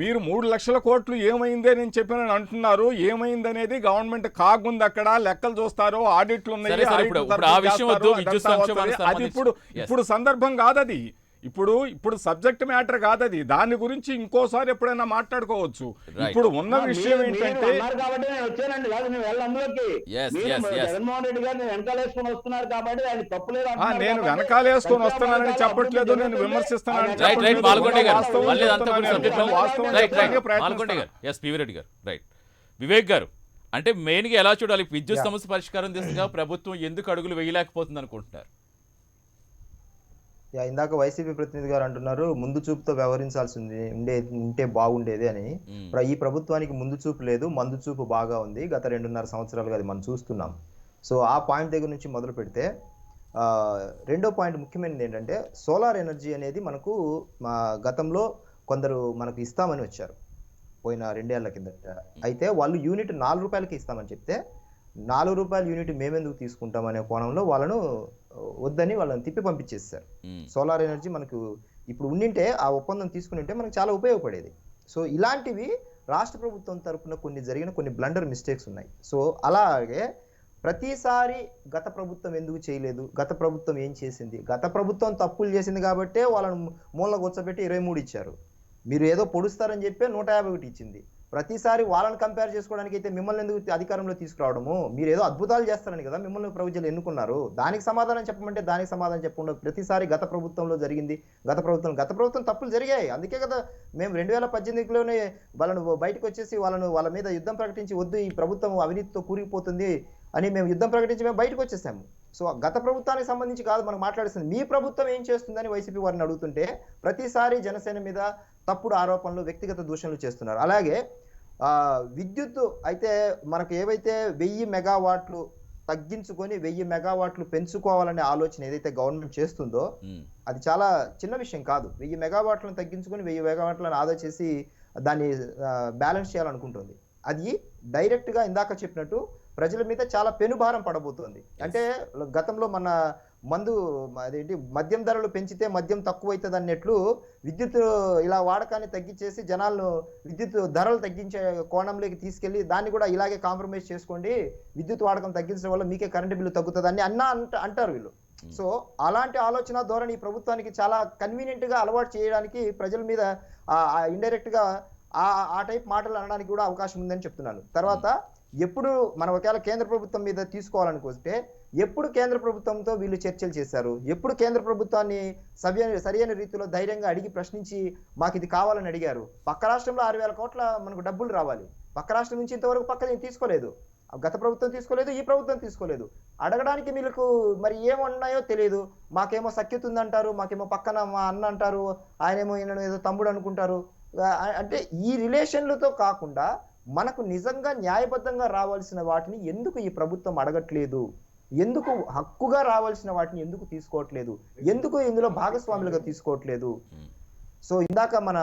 మీరు 3 లక్షల కోట్లు ఏమైందే నేను చెప్పినని అంటున్నారు. ఏమైందనేది గవర్నమెంట్ కాగుంది, అక్కడ లెక్కలు చూస్తారు, ఆడిట్లు ఉన్నాయి, సరే, సరే, ఆడిట్లు ఇప్పుడు ఆ విషయం వద్దు, చేస్తారు, విద్యుత్ అదంతా సంక్షేమానికి వస్తుంది. అది సంబంధించి. ఇప్పుడు సందర్భం కాదది. ఇప్పుడు సబ్జెక్ట్ మ్యాటర్ కాదది. దాని గురించి ఇంకోసారి ఎప్పుడైనా మాట్లాడుకోవచ్చు. ఇప్పుడు ఉన్న విషయం ఏంటంటే కాబట్టి నేను వచ్చానండి, కాదు నేను వెళ్ళందులోకి Yes, yes, yes. Jaganmohan Reddy గారిని వెనకాలేసుకొని వస్తున్నారు కాబట్టి ఆయన తప్పులేదు నేను వెనకాలేసుకొని వస్తున్నానని చెప్పట్లేదు, నేను విమర్శిస్తున్నాను. రైట్ రైట్ పాల్గొండే గారు వాస్తవం మళ్ళీ అంతా చెప్తున్నాను. సబ్జెక్ట్ వాస్తవం రైట్ రైట్ చెప్పడానికి పాల్గొండే ప్రయత్నిస్తాను. గారు పివిరెడ్డి గారు రైట్. వివేక్ గారు, అంటే మెయిన్గా ఎలా చూడాలి విద్యుత్ సమస్య పరిష్కారం దిశగా ప్రభుత్వం ఎందుకు అడుగులు వేయలేకపోతుంది అనుకుంటున్నారు? ఇందాక వైసీపీ ప్రతినిధి గారు అంటున్నారు ముందు చూపుతో వ్యవహరించాల్సి ఉంటే బాగుండేది అని. ఈ ప్రభుత్వానికి ముందు చూపు లేదు, మందు చూపు బాగా ఉంది. గత 2.5 సంవత్సరాలుగా అది మనం చూస్తున్నాం. సో ఆ పాయింట్ దగ్గర నుంచి మొదలు పెడితే రెండో పాయింట్ ముఖ్యమైనది ఏంటంటే సోలార్ ఎనర్జీ అనేది మనకు గతంలో కొందరు మనకు ఇస్తామని వచ్చారు పోయిన 2 ఏళ్ల కిందట. అయితే వాళ్ళు యూనిట్ 4 రూపాయలకి ఇస్తామని చెప్తే 4 రూపాయల యూనిట్ మేమెందుకు తీసుకుంటామనే కోణంలో వాళ్ళను వద్దని వాళ్ళని తిప్పి పంపించేస్తారు. సోలార్ ఎనర్జీ మనకు ఇప్పుడు ఉండింటే ఆ ఒప్పందం తీసుకుని ఉంటే మనకు చాలా ఉపయోగపడేది. సో ఇలాంటివి రాష్ట్ర ప్రభుత్వం తరపున జరిగిన కొన్ని బ్లండర్ మిస్టేక్స్ ఉన్నాయి. సో అలాగే ప్రతిసారి గత ప్రభుత్వం ఎందుకు చేయలేదు, గత ప్రభుత్వం ఏం చేసింది, గత ప్రభుత్వం తప్పులు చేసింది కాబట్టే వాళ్ళను మూల కూర్చోబెట్టి 23 ఇచ్చారు. మీరు ఏదో పొడుస్తారని చెప్పి 151 ఇచ్చింది. ప్రతిసారి వాళ్ళని కంపేర్ చేసుకోవడానికి అయితే మిమ్మల్ని ఎందుకు అధికారంలో తీసుకురావడము? మీరు ఏదో అద్భుతాలు చేస్తారని కదా మిమ్మల్ని ప్రజలు ఎన్నుకున్నారు. దానికి సమాధానం చెప్పమంటే దానికి సమాధానం చెప్పకుండా ప్రతిసారి గత ప్రభుత్వంలో జరిగింది, గత ప్రభుత్వం తప్పులు జరిగాయి. అందుకే కదా మేము 2018లోనే వాళ్ళను బయటకు వచ్చేసి వాళ్ళ మీద యుద్ధం ప్రకటించి వద్దు ఈ ప్రభుత్వం అవినీతితో కూరిపోతుంది అని మేము యుద్ధం ప్రకటించి మేము బయటకు వచ్చేసాము. సో గత ప్రభుత్వానికి సంబంధించి కాదు మనం మాట్లాడుతుంది, మీ ప్రభుత్వం ఏం చేస్తుందని వైసీపీ వారిని అడుగుతుంటే ప్రతిసారి జనసేన మీద తప్పుడు ఆరోపణలు, వ్యక్తిగత దూషణలు చేస్తున్నారు. అలాగే విద్యుత్ అయితే మనకు ఏవైతే 1000 మెగావాట్లు తగ్గించుకొని 1000 మెగావాట్లు పెంచుకోవాలనే ఆలోచన ఏదైతే గవర్నమెంట్ చేస్తుందో అది చాలా చిన్న విషయం కాదు. 1000 మెగావాట్లను తగ్గించుకొని 1000 మెగావాట్లను ఆదా చేసి దాన్ని బ్యాలెన్స్ చేయాలనుకుంటుంది. అది డైరెక్ట్గా ఇందాక చెప్పినట్టు ప్రజల మీద చాలా పెనుభారం పడబోతోంది. అంటే గతంలో మన అదేంటి మద్యం ధరలు పెంచితే మద్యం తక్కువైతుంది అన్నట్లు విద్యుత్ ఇలా వాడకాన్ని తగ్గించేసి జనాలను విద్యుత్ ధరలు తగ్గించే కోణంలోకి తీసుకెళ్లి దాన్ని కూడా ఇలాగే కాంప్రమైజ్ చేసుకోండి, విద్యుత్ వాడకం తగ్గించడం వల్ల మీకే కరెంటు బిల్లు తగ్గుతుంది అని అంటారు వీళ్ళు. సో అలాంటి ఆలోచన ధోరణి ఈ ప్రభుత్వానికి చాలా కన్వీనియంట్ గా అలవాటు చేయడానికి ప్రజల మీద ఇండైరెక్ట్ గా ఆ టైప్ మాటలు అనడానికి కూడా అవకాశం ఉందని చెప్తున్నాను. తర్వాత ఎప్పుడు మనం ఒకవేళ కేంద్ర ప్రభుత్వం మీద తీసుకోవాలనుకుంటే ఎప్పుడు కేంద్ర ప్రభుత్వంతో వీళ్ళు చర్చలు చేశారు, ఎప్పుడు కేంద్ర ప్రభుత్వాన్ని సరైన రీతిలో ధైర్యంగా అడిగి ప్రశ్నించి మాకు ఇది కావాలని అడిగారు? పక్క రాష్ట్రంలో 6000 కోట్ల మనకు డబ్బులు రావాలి, పక్క రాష్ట్రం నుంచి ఇంతవరకు పక్క తీసుకోలేదు, గత ప్రభుత్వం తీసుకోలేదు, ఈ ప్రభుత్వం తీసుకోలేదు. అడగడానికి మీకు మరి ఏమున్నాయో తెలియదు. మాకేమో సఖ్యత ఉందంటారు, మాకేమో పక్కన మా అన్న అంటారు, ఆయనేమో ఈయన ఏదో తమ్ముడు అనుకుంటారు. అంటే ఈ రిలేషన్లతో కాకుండా మనకు నిజంగా న్యాయబద్ధంగా రావాల్సిన వాటిని ఎందుకు ఈ ప్రభుత్వం అడగట్లేదు, ఎందుకు హక్కుగా రావాల్సిన వాటిని ఎందుకు తీసుకోవట్లేదు, ఎందుకు ఇందులో భాగస్వాములుగా తీసుకోవట్లేదు? సో ఇందాక మన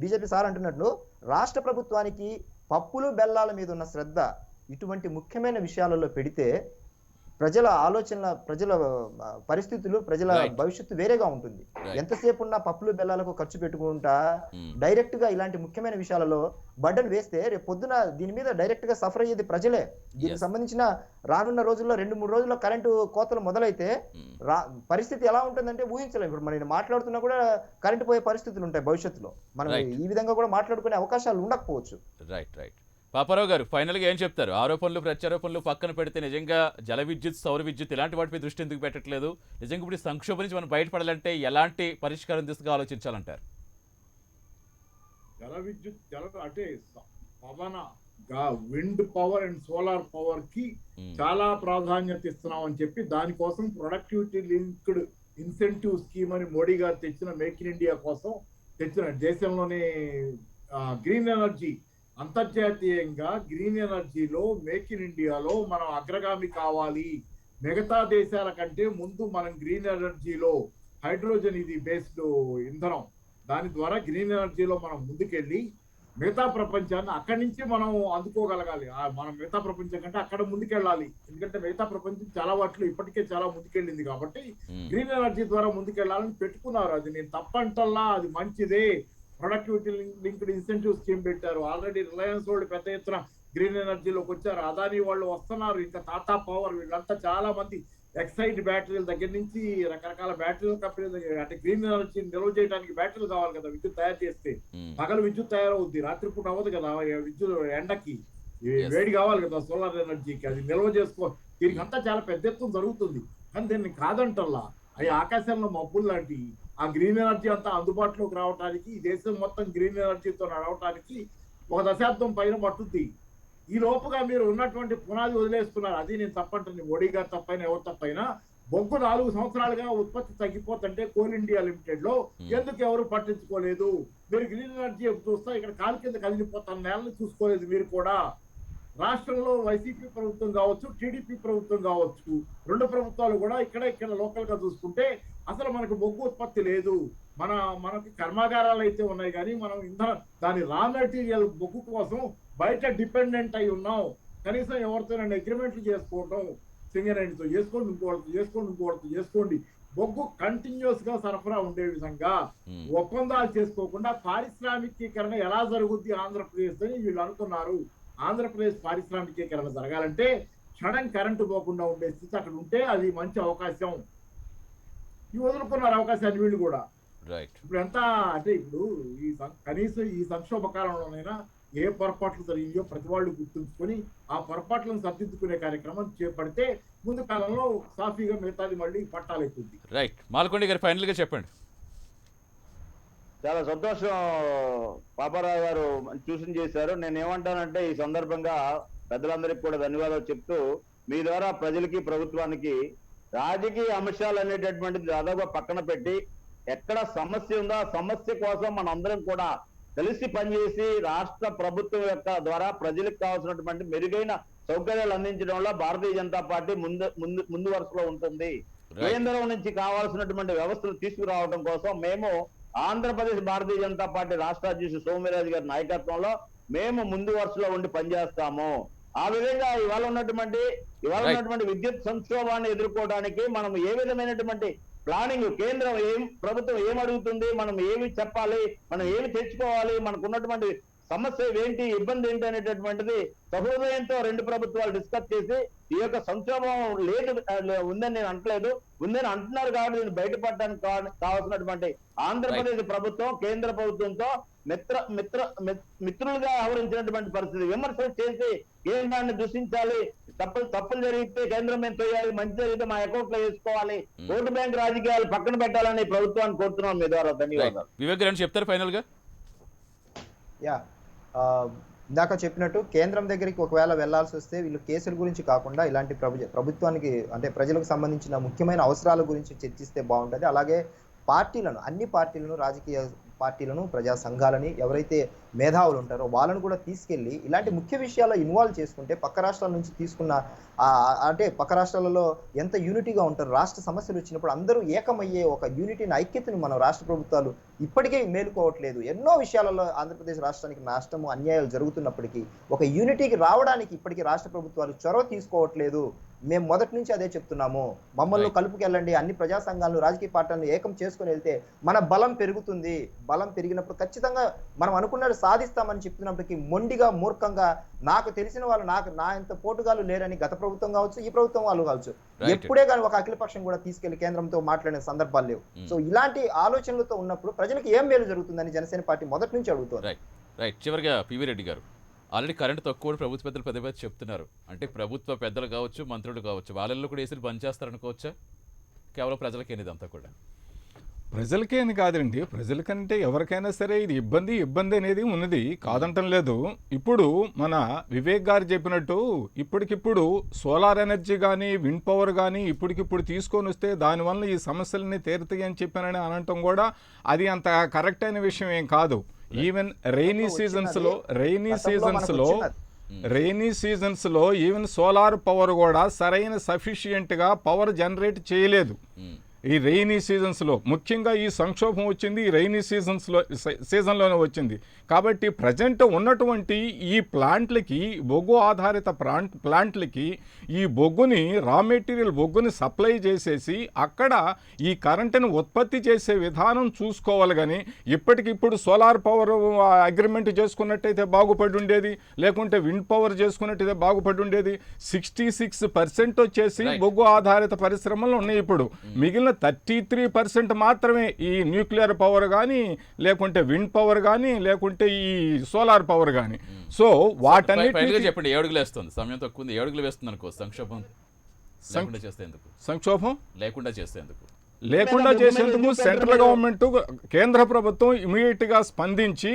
బీజేపీ సార్ అంటున్నట్లు రాష్ట్ర ప్రభుత్వానికి పప్పులు బెల్లాల మీద ఉన్న శ్రద్ధ ఇటువంటి ముఖ్యమైన విషయాలలో పెడితే ప్రజల ఆలోచనల, ప్రజల పరిస్థితులు, ప్రజల భవిష్యత్తు వేరేగా ఉంటుంది. ఎంతసేపు ఉన్న పప్పులు బెల్లాలకు ఖర్చు పెట్టుకుంటా డైరెక్ట్ గా ఇలాంటి ముఖ్యమైన విషయాలలో బర్డన్ వేస్తే రేపు పొద్దున దీని మీద డైరెక్ట్ గా సఫర్ అయ్యేది ప్రజలే. దీనికి సంబంధించిన రానున్న రోజుల్లో 2-3 రోజుల్లో కరెంటు కోతలు మొదలైతే పరిస్థితి ఎలా ఉంటుందంటే ఊహించలేము. ఇప్పుడు మనం మాట్లాడుతున్నా కూడా కరెంటు పోయే పరిస్థితులు ఉంటాయి భవిష్యత్తులో. మనం ఈ విధంగా కూడా మాట్లాడుకునే అవకాశాలు ఉండకపోవచ్చు. రైట్ రైట్ పాపారావు గారు, ఫైనల్గా ఏం చెప్తారు? ఆరోపణలు ప్రత్యారోపణలు పక్కన పెడితే నిజంగా జల విద్యుత్, సౌర విద్యుత్ ఇలాంటి వాటిపై దృష్టి ఎందుకు పెట్టట్లేదు? నిజంగా ఇప్పుడు సంక్షోభం నుంచి మనం బయటపడాలంటే ఎలాంటి పరిష్కారం దిశగా ఆలోచించాలంటారు? జల విద్యుత్ అంటే పవన wind power and solar power కి చాలా ప్రాధాన్యత ఇస్తున్నాం అని చెప్పి దానికోసం ప్రొడక్టివిటీ లింక్డ్ ఇన్సెంటివ్ స్కీమ్ అని మోడీ గారు తెచ్చిన మేక్ ఇన్ ఇండియా కోసం తెచ్చిన దేశంలోనే గ్రీన్ ఎనర్జీ, అంతర్జాతీయంగా గ్రీన్ ఎనర్జీలో మేక్ ఇన్ ఇండియాలో మనం అగ్రగామి కావాలి. మిగతా దేశాల కంటే ముందు మనం గ్రీన్ ఎనర్జీలో హైడ్రోజన్ ఇది బేస్డ్ ఇంధనం, దాని ద్వారా గ్రీన్ ఎనర్జీలో మనం ముందుకెళ్ళి మిగతా ప్రపంచాన్ని అక్కడి నుంచి మనం అందుకోగలగాలి. మనం మిగతా ప్రపంచం కంటే అక్కడ ముందుకెళ్ళాలి. ఎందుకంటే మిగతా ప్రపంచం చాలా వాటిలో ఇప్పటికే చాలా ముందుకెళ్ళింది కాబట్టి గ్రీన్ ఎనర్జీ ద్వారా ముందుకెళ్ళాలని పెట్టుకున్నారు. అది నేను తప్పంటల్లా, అది మంచిదే. ప్రొడక్టివిటీ లింక్డ్ ఇన్సెంటివ్ స్కీమ్ పెట్టారు. ఆల్రెడీ రిలయన్స్ వాళ్ళు పెద్ద ఎత్తున గ్రీన్ ఎనర్జీలోకి వచ్చారు. అదానీ వాళ్ళు వస్తున్నారు. ఇంకా టాటా పవర్ వీళ్ళంతా చాలా మంది ఎక్సైడ్ బ్యాటరీల దగ్గర నుంచి రకరకాల బ్యాటరీల కంపెనీల దగ్గర, అంటే గ్రీన్ ఎనర్జీ నిల్వ చేయడానికి బ్యాటరీలు కావాలి కదా విద్యుత్ తయారు చేస్తే. పగలు విద్యుత్ తయారవుద్ది, రాత్రిపూట అవ్వదు కదా విద్యుత్, ఎండకి వేడి కావాలి కదా సోలార్ ఎనర్జీకి, అది నిల్వ చేసుకో. దీనికి అంతా చాలా పెద్ద ఎత్తున జరుగుతుంది. కానీ దీన్ని కాదంటల్లా అవి ఆకాశంలో మబ్బులు లాంటి ఆ గ్రీన్ ఎనర్జీ అంతా అందుబాటులోకి రావడానికి, ఈ దేశం మొత్తం గ్రీన్ ఎనర్జీతో నడవటానికి 1 దశాబ్దం పైన పట్టుద్ది. ఈ లోపుగా మీరు ఉన్నటువంటి పునాది వదిలేస్తున్నారు. అది నేను తప్పంటుంది, మోడీ గారు తప్పైనా ఎవరు తప్పైనా. బొగ్గు 4 సంవత్సరాలుగా ఉత్పత్తి తగ్గిపోతుంటే కోల్ ఇండియా లిమిటెడ్ లో ఎందుకు ఎవరు పట్టించుకోలేదు? మీరు గ్రీన్ ఎనర్జీ చూస్తా ఇక్కడ కాలు కింద కదిలిపోతాను, నేలని చూసుకోలేదు మీరు కూడా. రాష్ట్రంలో వైసీపీ ప్రభుత్వం కావచ్చు, టీడీపీ ప్రభుత్వం కావచ్చు, 2 ప్రభుత్వాలు కూడా ఇక్కడ లోకల్ గా చూసుకుంటే అసలు మనకు బొగ్గు ఉత్పత్తి లేదు. మనకి కర్మాగారాలు అయితే ఉన్నాయి కానీ మనం దాని రా మెటీరియల్ బొగ్గు కోసం బయట డిపెండెంట్ అయి ఉన్నాం. కనీసం ఎవరితో అగ్రిమెంట్లు చేసుకోవటం, సింగరేణితో చేసుకోండి, ఇంకోటితో చేసుకోండి. బొగ్గు కంటిన్యూస్ గా సరఫరా ఉండే విధంగా ఒప్పందాలు చేసుకోకుండా పారిశ్రామికీకరణ ఎలా జరుగుద్ది ఆంధ్రప్రదేశ్ అని వీళ్ళు అనుకున్నారు. ఆంధ్రప్రదేశ్ పారిశ్రామికీకరణ జరగాలంటే క్షణం కరెంటు పోకుండా ఉండే స్థితి అక్కడ ఉంటే అది మంచి అవకాశం. ఈ వదులుకున్నారు అవకాశాన్ని వీళ్ళు కూడా. ఇప్పుడు ఎంత అంటే ఇప్పుడు కనీసం ఈ సంక్షోభ కాలంలోనైనా ఏ పొరపాట్లు జరిగిందో ప్రతి వాళ్ళు గుర్తుంచుకొని ఆ పొరపాట్లను సరిదిద్దుకునే కార్యక్రమం చేపడితే ముందు కాలంలో సాఫీగా మిగతాది మళ్ళీ పట్టాలెక్కుద్ది. రైట్. మాలకొండ గారు ఫైనల్ గా చెప్పండి. చాలా సంతోషం పాపారావు గారు సూచన చేశారు. నేను ఏమంటానంటే ఈ సందర్భంగా పెద్దలందరికీ కూడా ధన్యవాదాలు చెప్తూ, మీ ద్వారా ప్రజలకి ప్రభుత్వానికి రాజకీయ అంశాలు అనేటటువంటిది దాదాపుగా పక్కన పెట్టి ఎక్కడ సమస్య ఉందో ఆ సమస్య కోసం మన అందరం కూడా కలిసి పనిచేసి రాష్ట్ర ప్రభుత్వం యొక్క ద్వారా ప్రజలకు కావాల్సినటువంటి మెరుగైన సౌకర్యాలు అందించడంలో భారతీయ జనతా పార్టీ ముందు వరుసలో ఉంటుంది. కేంద్రం నుంచి కావాల్సినటువంటి వ్యవస్థలు తీసుకురావడం కోసం మేము ఆంధ్రప్రదేశ్ భారతీయ జనతా పార్టీ రాష్ట్ర అధ్యక్షుడు సోమిరాజు గారి నాయకత్వంలో మేము ముందు వరుసలో ఉండి పనిచేస్తాము. ఆ విధంగా ఇవాళ ఉన్నటువంటి విద్యుత్ సంక్షోభాన్ని ఎదుర్కోవడానికి మనం ఏ విధమైనటువంటి ప్లానింగ్, కేంద్రం ప్రభుత్వం ఏం అడుగుతుంది, మనం ఏమి చెప్పాలి, మనం ఏమి తెచ్చుకోవాలి, మనకు ఉన్నటువంటి సమస్య ఏంటి, ఇబ్బంది ఏంటి అనేటటువంటిది సహృదయంతో 2 ప్రభుత్వాలు డిస్కస్ చేసి ఈ యొక్క సంక్షోభం ఉందని నేను అంటలేదు, ఉందని అంటున్నారు కాబట్టి దీన్ని బయటపడడానికి కావాల్సినటువంటి ఆంధ్రప్రదేశ్ ప్రభుత్వం కేంద్ర ప్రభుత్వంతో మిత్రులుగా వ్యవహరించినటువంటి పరిస్థితి. విమర్శలు చేసి కేంద్రాన్ని దూషించాలి, తప్పులు జరిగితే కేంద్రం మీద తోయాలి, మంచి జరిగితే మా అకౌంట్ లో వేసుకోవాలి, ఓటు బ్యాంక్ రాజకీయాలు పక్కన పెట్టాలని ప్రభుత్వాన్ని కోరుతున్నాం మీ ద్వారా. ధన్యవాదాలు. వివేక్ గారు చెప్తారు ఫైనల్ గా. ఇందాక చెప్పినట్టు కేంద్రం దగ్గరికి ఒకవేళ వెళ్లాల్సి వస్తే వీళ్ళు కేసుల గురించి కాకుండా ఇలాంటి ప్రభుత్వానికి అంటే ప్రజలకు సంబంధించిన ముఖ్యమైన అవసరాల గురించి చర్చిస్తే బాగుంటుంది. అలాగే అన్ని పార్టీలను, రాజకీయ పార్టీలను, ప్రజా సంఘాలని, ఎవరైతే మేధావులు ఉంటారో వాళ్ళను కూడా తీసుకెళ్లి ఇలాంటి ముఖ్య విషయాల్లో ఇన్వాల్వ్ చేసుకుంటే పక్క రాష్ట్రాల నుంచి తీసుకున్న అంటే పక్క రాష్ట్రాలలో ఎంత యూనిటీగా ఉంటారు, రాష్ట్ర సమస్యలు వచ్చినప్పుడు అందరూ ఏకమయ్యే ఒక యూనిటీని, ఐక్యతను మన రాష్ట్ర ప్రభుత్వాలు ఇప్పటికే మేలుకోవట్లేదు. ఎన్నో విషయాలలో ఆంధ్రప్రదేశ్ రాష్ట్రానికి నష్టము, అన్యాయాలు జరుగుతున్నప్పటికీ ఒక యూనిటీకి రావడానికి ఇప్పటికీ రాష్ట్ర ప్రభుత్వాలు చొరవ తీసుకోవట్లేదు. మేము మొదటి నుంచి అదే చెప్తున్నాము. మమ్మల్ని కలుపుకెళ్ళండి, అన్ని ప్రజా సంఘాలను, రాజకీయ పార్టీలను ఏకం చేసుకుని వెళ్తే మన బలం పెరుగుతుంది. బలం పెరిగినప్పుడు ఖచ్చితంగా మనం అనుకున్నది సాధిస్తామని చెప్తున్నప్పటికీ మొండిగా, మూర్ఖంగా నాకు తెలిసిన వాళ్ళు నా ఎంత పోటుగాలు లేరని గత ప్రభుత్వం కావచ్చు, ఈ ప్రభుత్వం వాళ్ళు కావచ్చు ఎప్పుడే కానీ ఒక అఖిలపక్షం కూడా తీసుకెళ్లి కేంద్రంతో మాట్లాడిన సందర్భాలు లేవు. సో ఇలాంటి ఆలోచనలతో ఉన్నప్పుడు ప్రజలకు ఏం మేలు జరుగుతుందని జనసేన పార్టీ మొదటి నుంచి అడుగుతుంది. రైట్. చివరిగా పివి రెడ్డి గారు, ఆల్రెడీ కరెంట్ తక్కువ ప్రభుత్వ పెద్దలు పెద్ద చెప్తున్నారు. అంటే ప్రభుత్వ పెద్దలు కావచ్చు, మంత్రులు కావచ్చు, వాళ్ళల్లో కూడా ఏసీలు బంద్ చేస్తారనుకోవచ్చా? కేవలం ప్రజలకేది ఇదంతా కూడా? ప్రజలకేని కాదండి, ప్రజలకంటే ఎవరికైనా సరే ఇది ఇబ్బంది అనేది ఉన్నది, కాదంటం లేదు. ఇప్పుడు మన వివేక్ గారు చెప్పినట్టు ఇప్పటికిప్పుడు సోలార్ ఎనర్జీ కానీ, విండ్ పవర్ కానీ ఇప్పటికిప్పుడు తీసుకొని వస్తే దానివల్ల ఈ సమస్యలన్నీ తీరుతాయి అని చెప్పానని అనటం కూడా అది అంత కరెక్ట్ అయిన విషయం ఏం కాదు. ఈవెన్ రైనీ సీజన్స్ లో ఈవెన్ సోలార్ పవర్ కూడా సరైన సఫిషియెంట్ గా పవర్ జనరేట్ చేయలేదు. ఈ రెయినీ సీజన్స్లో, ముఖ్యంగా ఈ సంక్షోభం వచ్చింది ఈ రెయినీ సీజన్లోనే వచ్చింది. కాబట్టి ప్రజెంట్ ఉన్నటువంటి ఈ ప్లాంట్లకి, బొగ్గు ఆధారిత ప్లాంట్లకి ఈ బొగ్గుని, రా మెటీరియల్ బొగ్గుని సప్లై చేసేసి అక్కడ ఈ కరెంటుని ఉత్పత్తి చేసే విధానం చూసుకోవాలి. కానీ ఇప్పటికిప్పుడు సోలార్ పవర్ అగ్రిమెంట్ చేసుకున్నట్టయితే బాగుపడి ఉండేది, లేకుంటే విండ్ పవర్ చేసుకున్నట్టయితే బాగుపడి ఉండేది. 66% వచ్చేసి బొగ్గు ఆధారిత పరిశ్రమలు ఉన్నాయి. ఇప్పుడు మిగిలిన 33% మాత్రమే ఈ న్యూక్లియర్ పవర్ కానీ, లేకుంటే విండ్ పవర్ కానీ, లేకుంటే ఈ సోలార్ పవర్ కానీ. సో వాటన్నిటి చెప్పండి, 7 అడుగులు వేస్తుంది, సమయం తక్కువ ఉంది, 7 అడుగులు వేస్తుంది అనుకో, సంక్షోభం లేకుండా చేసేందుకు, సంక్షోభం లేకుండా చేసేందుకు చేసేందుకు సెంట్రల్ గవర్నమెంట్, కేంద్ర ప్రభుత్వం ఇమీడియట్ గా స్పందించి,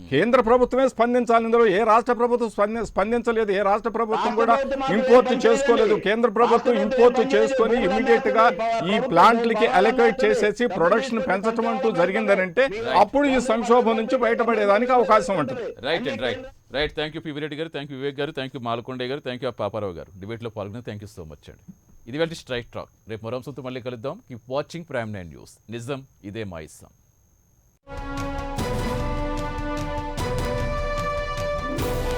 కేంద్ర ప్రభుత్వమే స్పందించాలి. ఇందులో ఏ రాష్ట్ర ప్రభుత్వం స్పందించలేదు, ఏ రాష్ట్ర ప్రభుత్వం కూడా ఇంపోర్ట్ చేసుకోలేదు. కేంద్ర ప్రభుత్వం ఇంపోర్ట్ చేసుకొని ఇమీడియట్ గా ఈ ప్లాంట్లకి అలొకేట్ చేసేసి ప్రొడక్షన్ పెంచడం అంటూ జరిగిందనంటే అప్పుడు ఈ సంక్షోభం నుంచి బయటపడేదానికి అవకాశం ఉంటుంది. Right. Thank you PV Reddy గారు, థ్యాంక్ యూ వివేక్ గారు, థ్యాంక్ యూ మాలకొండే గారు, థ్యాంక్ యూ పాపారావు గారు. డిబేట్లో పాల్గొని థ్యాంక్ యూ సో మచ్ అండి. ఇది వెళ్ళి స్ట్రైట్ టాక్. రేపు మరో అంశంతో మళ్ళీ కలుద్దాం. Keep watching prime 9 news. నిజం ఇదే మా ఇష్టం.